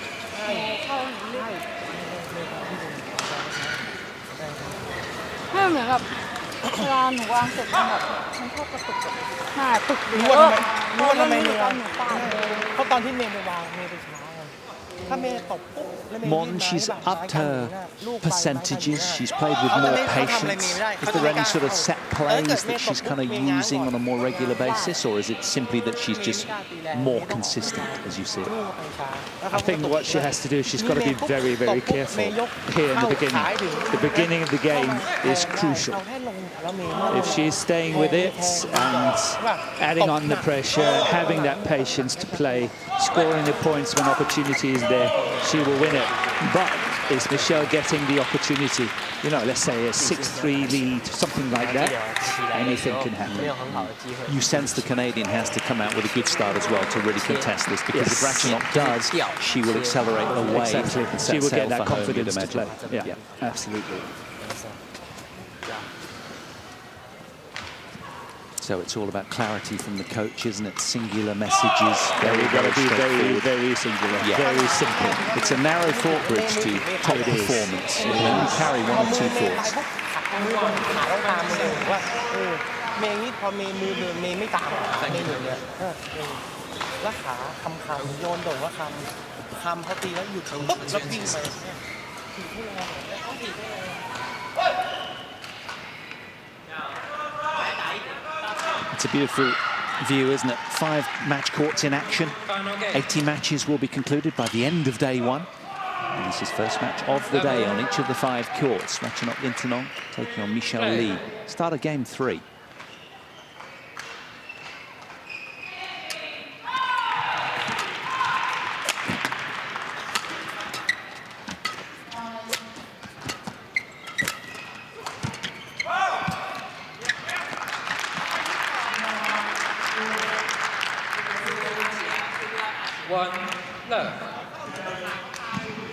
ไม่เหมือนกับเวลาหนูวางเสร็จมันแบบมันชอบกระตุกแบบหน้าตุกเยอะรู้ว่าทำไมเมย์เพราะตอนที่เมย์ไปวางเมย์ไปช้าถ้าเมย์ตกปุ๊บ Mon, she's upped her percentages. She's played with more patience. Is there any sort of set plays that she's kind of using on a more regular basis, or is it simply that she's just more consistent, as you see it? I think what she has to do, she's got to be very, very careful here in the beginning. The beginning of the game is crucial. If she's staying with it and adding on the pressure, having that patience to play, scoring the points when opportunity is there, she will win it. But is Michelle getting the opportunity? You know, let's say a 6-3 lead, something like that. Anything can happen. You sense the Canadian has to come out with a good start as well to really contest this, because if Ratchanok does, she will accelerate away. Exactly. And She will set get sail that for home, confidence you'd to play. imagine. Yeah, absolutely. So it's all about clarity from the coach, isn't it? Singular messages. We've got to be very, straightforward. very singular, Yeah. very simple. It's a narrow thought bridge to top performance. You can only carry 1 or 2 thoughts. มือขาต้องตามเมย์ว่าเมย์นี่พอเมย์มือเดินเมย์ไม่ตามเมย์เดินเนี่ยแล้วขาคำโยนโด่งว่าคำเขาตีแล้วหยุดปุ๊บแล้ววิ่งไปตีให้แรงต้องตีให้แรง It's a beautiful view, isn't it? 5 match courts in action. 80 matches will be concluded by the end of day 1. And this is first match of the day on each of the 5 courts. Ratchanok INTANON taking on Michelle Lee. Start of game 3.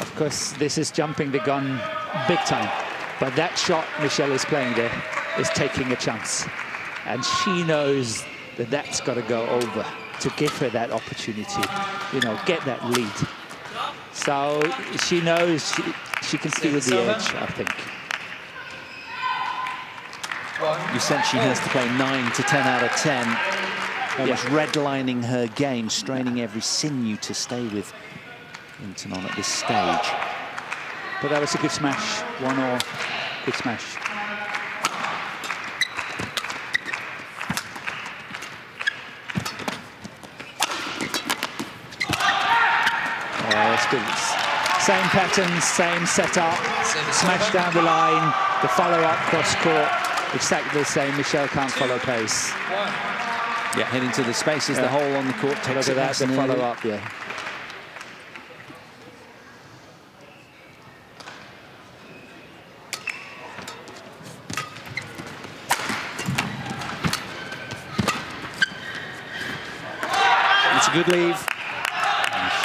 Of course, this is jumping the gun big time. But that shot Michelle is playing there is taking a chance. And she knows that that's got to go over to give her that opportunity, you know, get that lead. So she knows she can see with the edge, I think. You sense she has to play 9 to 10 out of 10. Almost redlining her game, straining every sinew to stay with INTANON at this stage. But that was a good smash. 1-all, good smash. That's good. Same pattern, same setup. Smash down the line, the follow-up cross-court. Exactly the same. Michelle can't follow pace. Yeah, heading to the spaces, the hole on the court. Look at that, the follow-up, yeah. It's a good leave.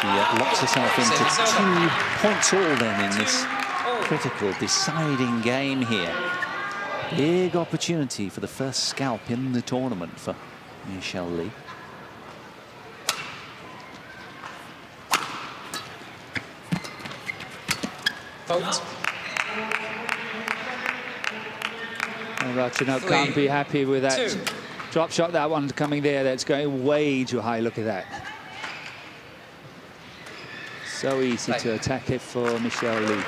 She locks herself into 2 points all then in this critical, deciding game here. Big opportunity for the first scalp in the tournament for Michelle Lee. Fault. Ratchanok can't be happy with that 2. drop shot. That one coming there, that's going way too high. Look at that. So easy to attack it for Michelle Lee.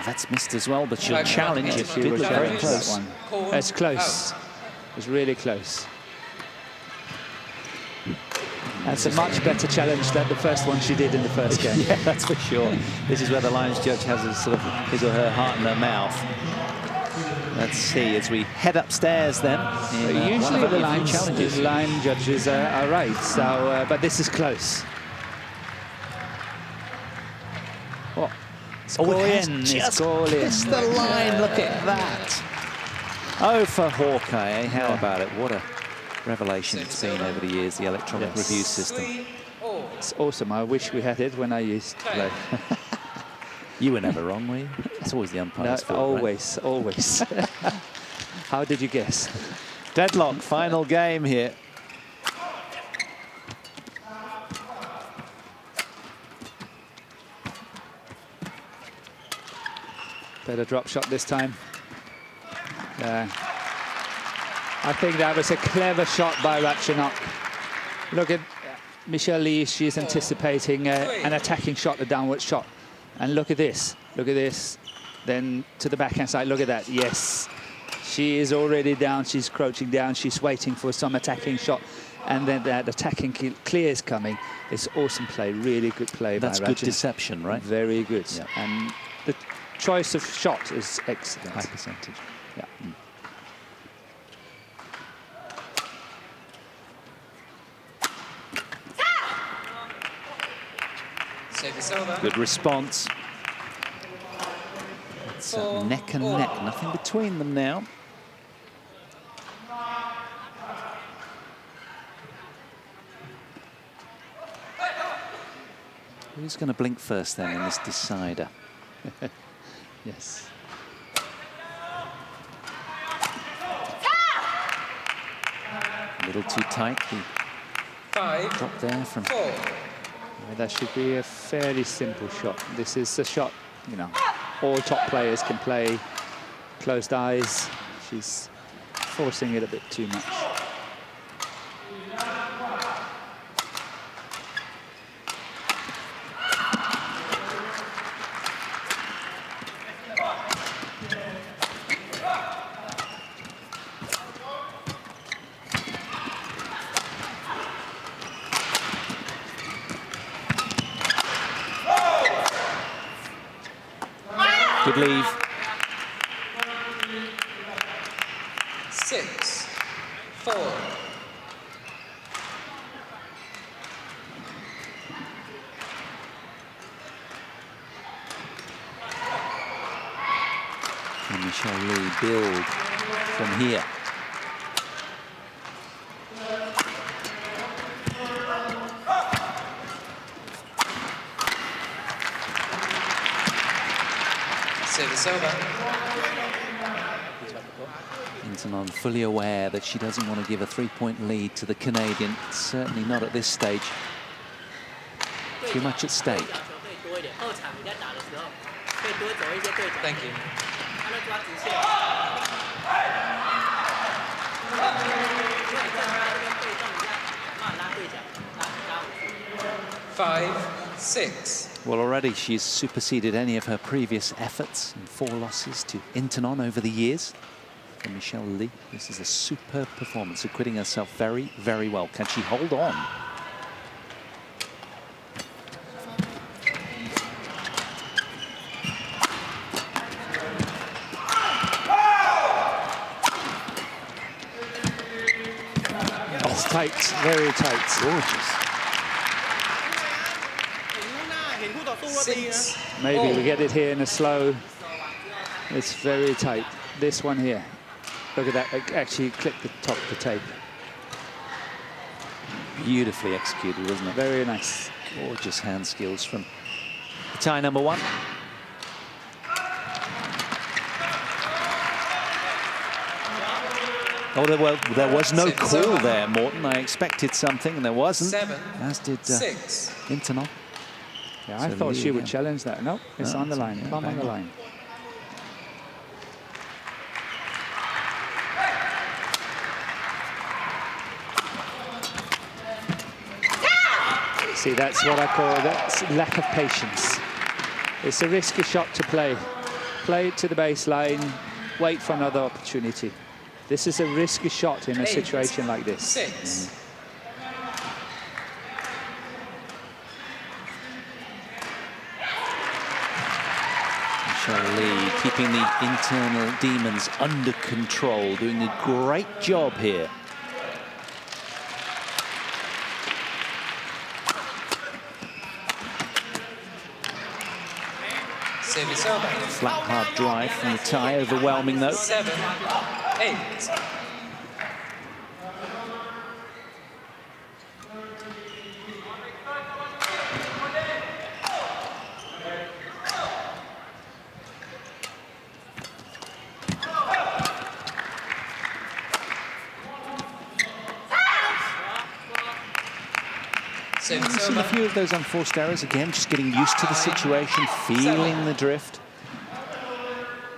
That's missed as well, but she'll challenge it. She was very close. close. That one. That's close. It's really close. That's a much better challenge than the first one she did in the first game. Yeah, that's for sure. This is where the lines judge has a sort of his or her heart in her mouth. Let's see as we head upstairs then. Usually the line judges are right, so but this is close. Oh, it's all in. It's all in. It's the line. Look at that. Oh, for Hawkeye, how about it? What a revelation it's been over the years, the electronic review system. It's awesome. I wish we had it when I used to play. You were never wrong, were you? It's always the umpire's fault, always, right? always. How did you guess? Deadlock, final game here. Better drop shot this time. I think that was a clever shot by Ratchanok. Look at Michelle Lee. She's anticipating an attacking shot, a downward shot. And look at this. Look at this. Then to the backhand side. Look at that. Yes. She is already down. She's crouching down. She's waiting for some attacking shot. And then that attacking clear is coming. It's awesome play. Really good play by Ratchanok. That's good deception, right? Very good. Yeah. And the choice of shot is excellent. High percentage. Yeah. Service over. Good response. It's neck and neck, nothing between them now. Who's going to blink first then in this decider? Yes. A little too tight. The 5. drop there from 4. That should be a fairly simple shot. This is a shot, you know, all top players can play. Closed eyes. She's forcing it a bit too much. good leave. 6. 4. And Michelle Lee build from here. Service over. Intanon fully aware that she doesn't want to give a 3-point lead to the Canadian, certainly not at this stage. Too much at stake. Thank you. 5. 6. Well, already she's superseded any of her previous efforts in 4 losses to Intanon over the years. For Michelle Lee, this is a superb performance, acquitting herself very, very well. Can she hold on? It's tight, very tight. Gorgeous. 6. Maybe we get it here in a slow. It's very tight. This one here. Look at that. It actually clipped the top of the tape. Beautifully executed, wasn't it? Very nice. Gorgeous hand skills from Thai number 1. Oh, there was no call there, Morten. I expected something, and there wasn't. 7. As did 6. Intanon. Yeah, I thought she would challenge that. No, it's on the line. Come on the line. See, that's what I call that's lack of patience. It's a risky shot to play. Play it to the baseline, wait for another opportunity. This is a risky shot in a situation like this. 6. Michelle Lee keeping the internal demons under control, doing a great job here. Service over. Flat, hard drive from the Thai, overwhelming though. 7. 8. I've seen a few of those unforced errors again, just getting used to the situation, feeling the drift.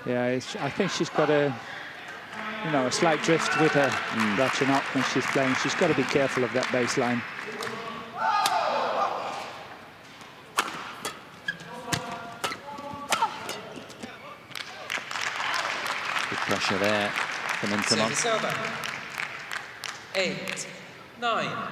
Yeah, I think she's got a slight drift with her Ratchanok when she's playing. She's got to be careful of that baseline. Good pressure there from Intanon. Service over. 8. 9.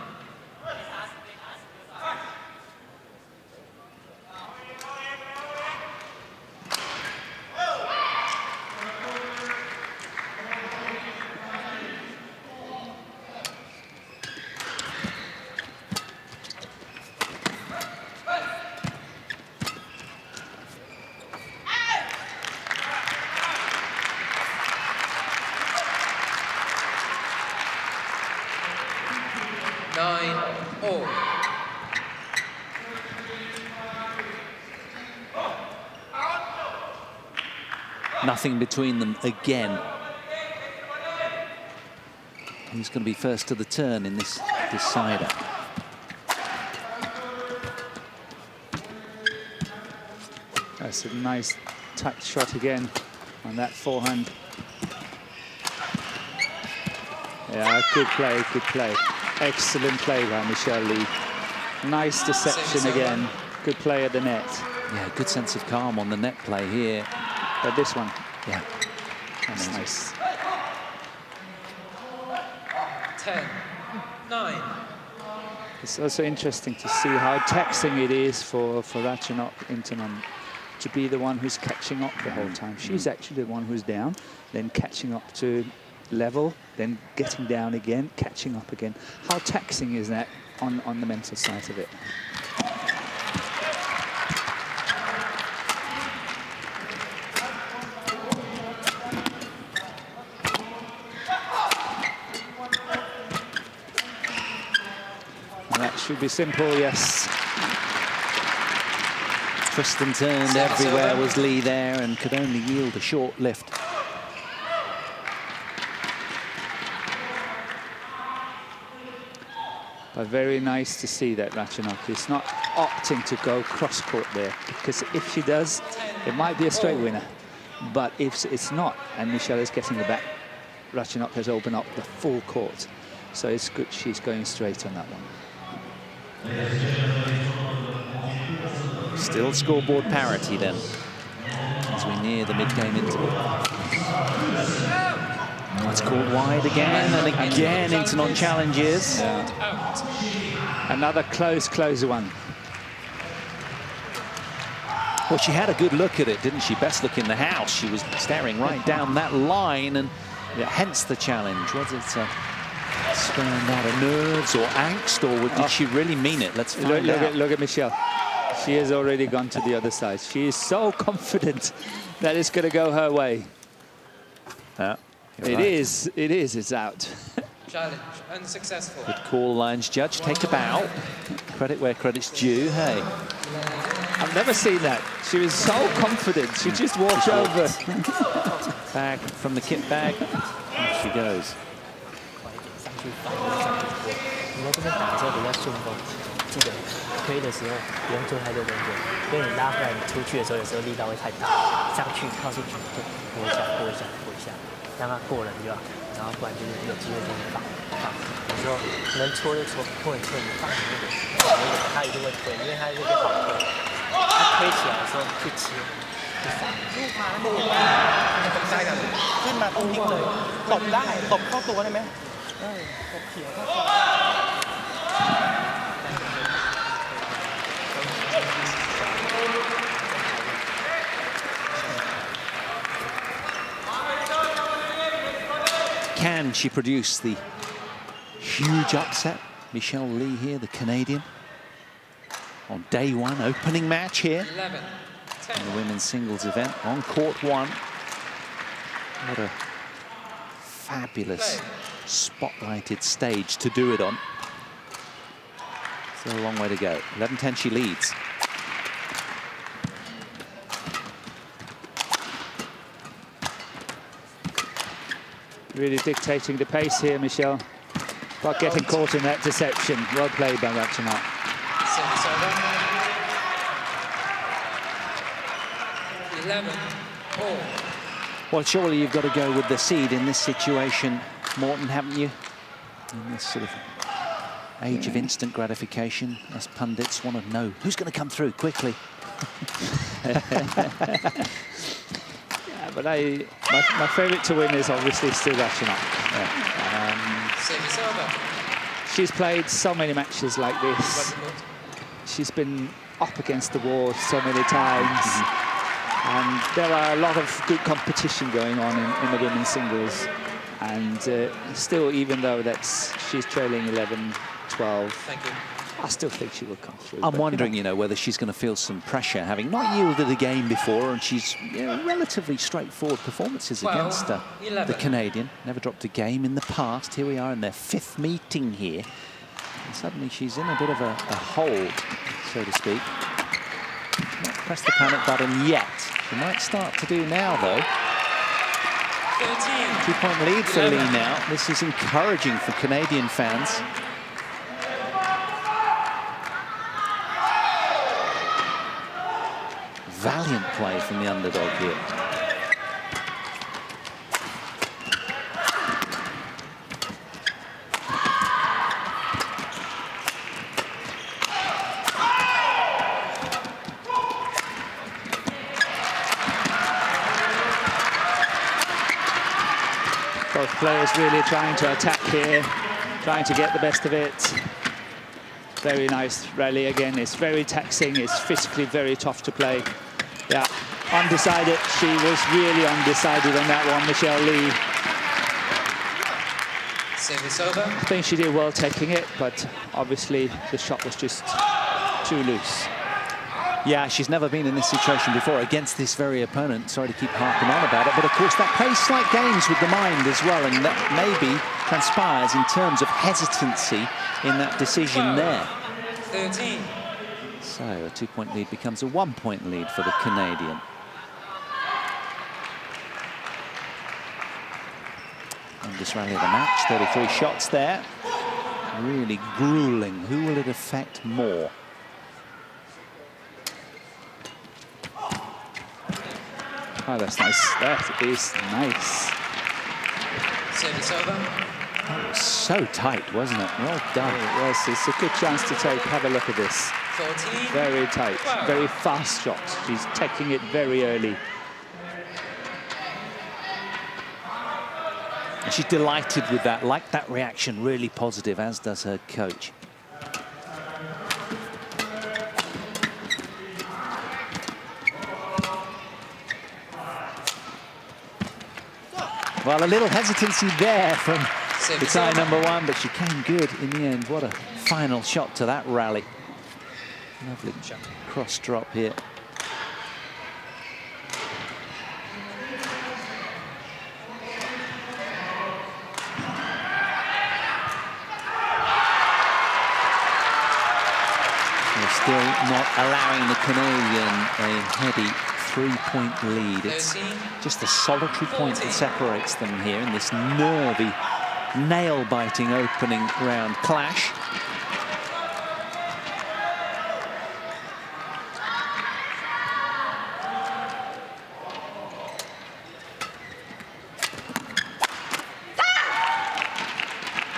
Nothing between them again. Who's going to be first to the turn in this decider? That's a nice tight shot again on that forehand. Yeah, good play, good play. Excellent play by Michelle Lee. Nice deception again. Good play at the net. Yeah, good sense of calm on the net play here. But this one, yeah, that's nice. 10. 9. It's also interesting to see how taxing it is for Ratchanok Intanon to be the one who's catching up the whole time. She's actually the one who's down, then catching up to level, then getting down again, catching up again. How taxing is that on the mental side of it? Should be simple, yes. Twist and turned everywhere was Lee there and could only yield a short lift. But very nice to see that Ratchanok is not opting to go cross-court there, because if she does, it might be a straight winner. But if it's not, and Michelle is getting the back, Ratchanok has opened up the full court. So it's good she's going straight on that one. Still scoreboard parity then, as we near the mid-game interval. That's called wide again, and again Intanon challenges. Yeah. Another close one. Well, she had a good look at it, didn't she? Best look in the house. She was staring right down that line, and hence the challenge. Was it spurring out of nerves or angst, or did she really mean it? Let's find out. Look at Michelle. She has already gone to the other side. She is so confident that it's going to go her way. It is. It's out. Challenge unsuccessful. Good call, lines judge. Take a bow. Credit where credit's due. Hey. I've never seen that. She was so confident. She just walked over. Bag from the kit bag. There she goes. 你在这边打的时候比较顺风，记得推的时候不用做太多动作，因为你拉回来，你出去的时候有时候力道会太大，上去靠出去就拨一下，拨一下，拨一下，让它过人就好，然后不然就是有机会就放。有时候能搓就搓，不能搓你放那个，它一定会推，因为它这边好推，它推起来的时候去切。 ลูกมาแล้วมันตกได้กันขึ้นมาตรงนี้เลยตบได้ตบเข้าตัวได้ไหมตบเขียวเข้าตัว Can she produce the huge upset? Michelle Lee here, the Canadian, on day one, opening match here. 11. In the women's singles event on court one. What a fabulous spotlighted stage to do it on. Still a long way to go. 11-10 she leads. Really dictating the pace here, Michelle. But getting caught in that deception. Well played by Ratchanok. Service over. 11, 4. Well, surely you've got to go with the seed in this situation, Morton, haven't you? In this sort of age of instant gratification, us pundits want to know who's going to come through quickly. Yeah, but my favourite to win is obviously still Ratchanok. Service over. She's played so many matches like this. She's been up against the wall so many times. And there are a lot of good competition going on in the women's singles. And still, even though she's trailing 11-12, Thank you. I still think she will come through. I'm wondering, you know, whether she's going to feel some pressure, having not yielded a game before, and she's relatively straightforward performances 12, against the 11. Canadian. Never dropped a game in the past. Here we are in their 5th meeting here. And suddenly she's in a bit of a hold, so to speak. Not pressed the panic button yet. She might start to do now, though. 13. 2-point lead for Lee now. This is encouraging for Canadian fans. Valiant play from the underdog here. Both players really trying to attack here, trying to get the best of it. Very nice rally again. It's very taxing. It's physically very tough to play. Yeah, undecided. She was really undecided on that one, Michelle Lee. Service over. I think she did well taking it, but obviously the shot was just too loose. Yeah, she's never been in this situation before against this very opponent. Sorry to keep harping on about it, but of course that plays slight games with the mind as well, and that maybe transpires in terms of hesitancy in that decision 12, there. 13. So a 2-point lead becomes a 1-point lead for the Canadian. Longest rally of the match, 33 shots there. Really grueling. Who will it affect more? Oh, that's nice. That is nice. Service over. That was so tight, wasn't it? Well done. It was. It's a good chance to take. Have a look at this. 14. Very tight. 12. Very fast shot. She's taking it very early. And she's delighted with that, like that reaction, really positive, as does her coach. Well, a little hesitancy there from the tie number 1, but she came good in the end. What a final shot to that rally. Lovely. cross drop here. Still not allowing the Canadian a heady 3-point lead. It's just a solitary point that separates them here in this nervy, nail-biting opening round clash.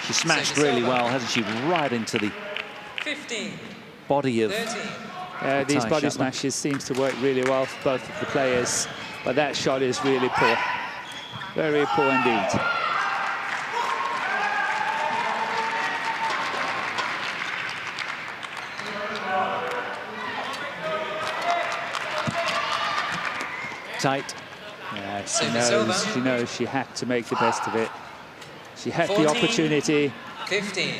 She smashed really well, hasn't she? Right into the 15. body of 13. These body Shatler. smashes seems to work really well for both of the players, but that shot is really poor. Very poor indeed. tight. Yeah, Save is over. she knows she had to make the best of it. She had 14, the opportunity. 15.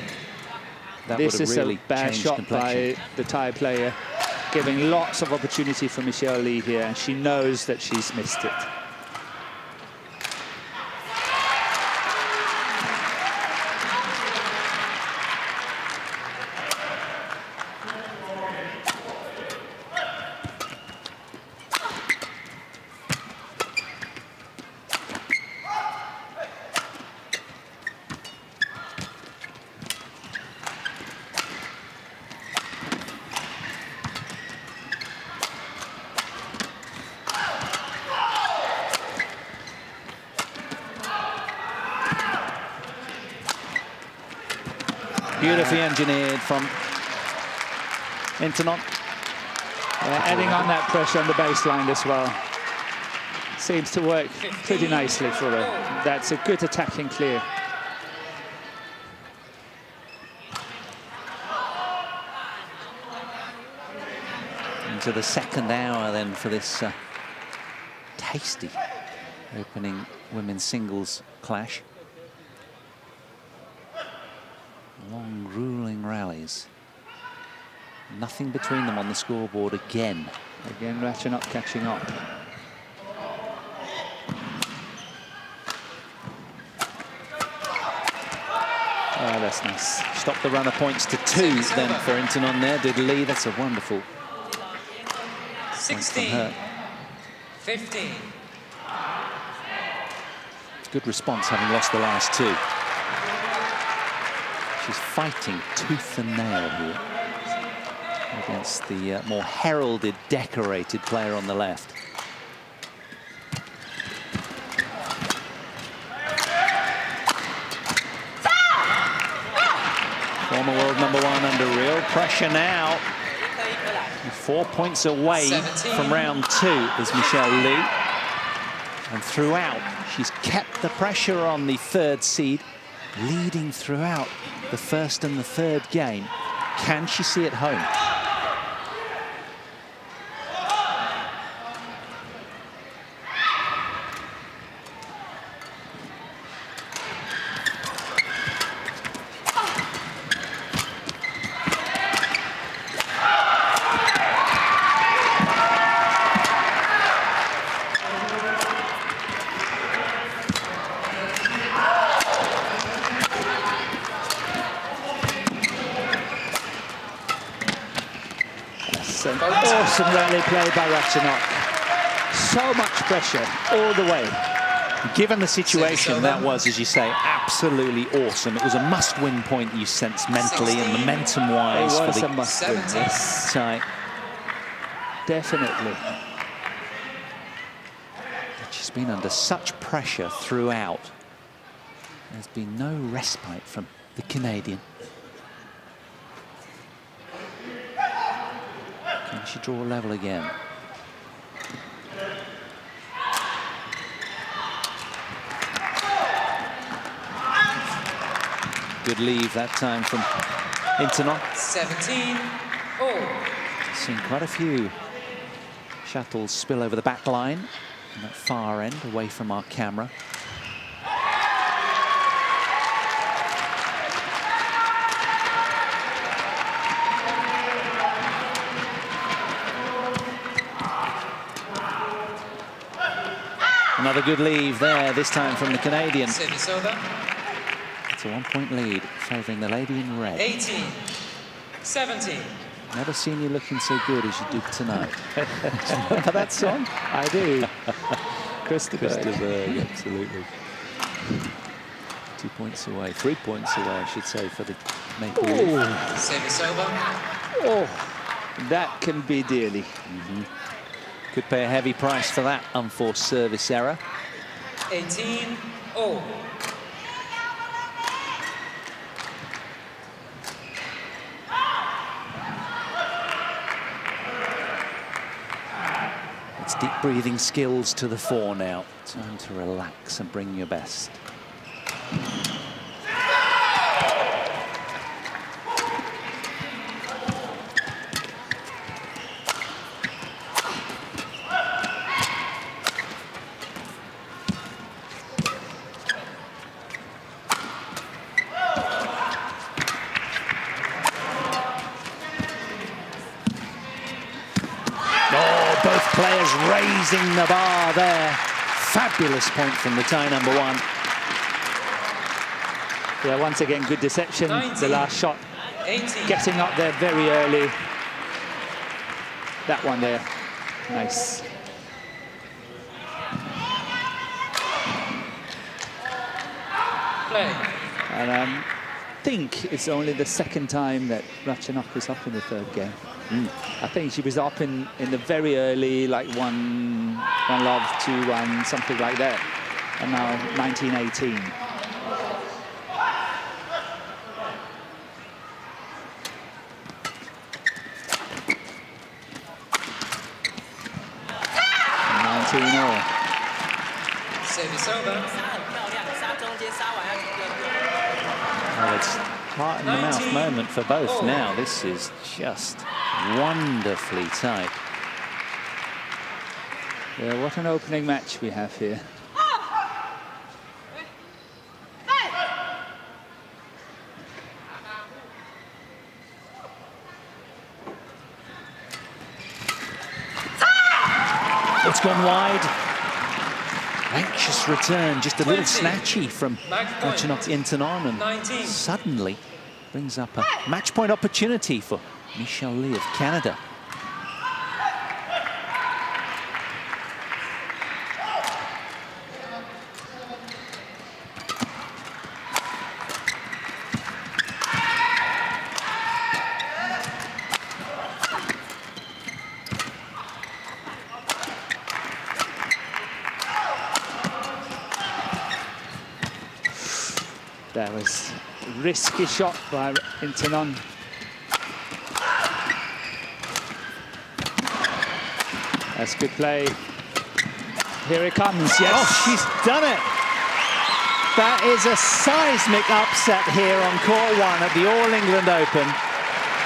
That This would have is really a bad changed shot complexion. by the Thai player, giving lots of opportunity for Michelle Lee here, and she knows that she's missed it. Beautifully engineered from Intanon. Adding on that pressure on the baseline as well. Seems to work pretty nicely for her. That's a good attacking clear. Into the second hour then for this tasty opening women's singles clash. Long, grueling rallies. Nothing between them on the scoreboard again. Again, Ratchanok catching up. Oh, that's nice. Stop the runner points to 2 then for Intanon there. Did Lee. That's a wonderful 16. her. 15. Good response having lost the last 2. She's fighting tooth and nail here against the more heralded, decorated player on the left. Former world #1 under real pressure now. 4 points away 17. from round 2 is Michelle Lee. And throughout, she's kept the pressure on the 3rd seed, leading throughout the 1st and the 3rd game. Can she see it home? An awesome rally play by Ratchanok. So much pressure all the way. Given the situation, that was, as you say, absolutely awesome. It was a must-win point, you sense, mentally and momentum-wise It was for a the must-win. Yes, Thai. definitely. She's been under such pressure throughout. There's been no respite from the Canadian. Can she draw level again? Good leave that time from Intanon. 17. All. Seen quite a few shuttles spill over the back line on that far end, away from our camera. Another good leave there, this time from the Canadian. Service over. It's a 1-point lead, favouring the lady in red. 18. 17. Never seen you looking so good as you do tonight. Remember that song? I do. Christopher. Absolutely. 2 points away, 3 points away, I should say, for the Maple Leaf. Service over. Oh, that can be dearly. Could pay a heavy price for that unforced service error. 18. All. It's deep breathing skills to the fore now. Time to relax and bring your best. Both players raising the bar there. Fabulous point from the Thai number one. Yeah, once again, good deception. 19. The last shot, 18. getting up there very early. That one there, nice. Play. And I think it's only the second time that Ratchanok is up in the third game. I think she was up in the very early, like 1-love, 2-1, something like that. And now 19-18. Service over. Well, it's heart in the mouth 19. moment for both now. This is just wonderfully tight. Yeah, what an opening match we have here. It's gone wide. Anxious return, just a little 20. snatchy from Ratchanok INTANON, and 19. suddenly brings up a match point opportunity for Michelle Lee of Canada. That was a risky shot by INTANON. That's good play. Here it comes, yes. Oh, she's done it. That is a seismic upset here on court one at the All England Open.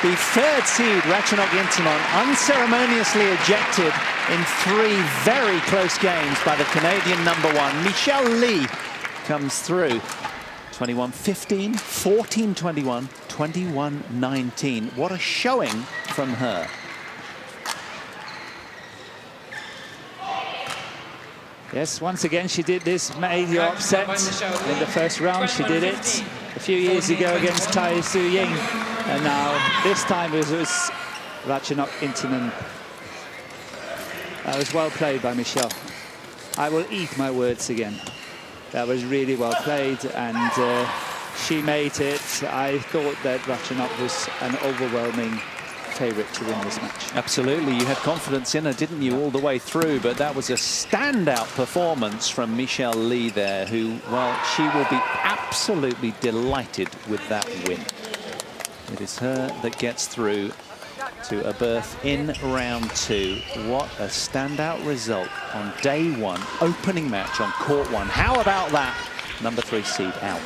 The third seed, Ratchanok INTANON, unceremoniously ejected in 3 very close games by the Canadian number one. Michelle Lee comes through. 21-15, 14-21, 21-19. What a showing from her. Yes, once again she did this major upset in the first round. She did it a few years ago against Tai Su Ying, and now this time it was Ratchanok INTANON. That was well played by Michelle. I will eat my words again. That was really well played, and she made it. I thought that Ratchanok was an overwhelming favourite to win this match. Absolutely, you had confidence in her, didn't you, all the way through, but that was a standout performance from Michelle Lee there, who, well, she will be absolutely delighted with that win. It is her that gets through to a berth in round 2. What a standout result on day 1, opening match on court 1. How about that? Number 3 seed out.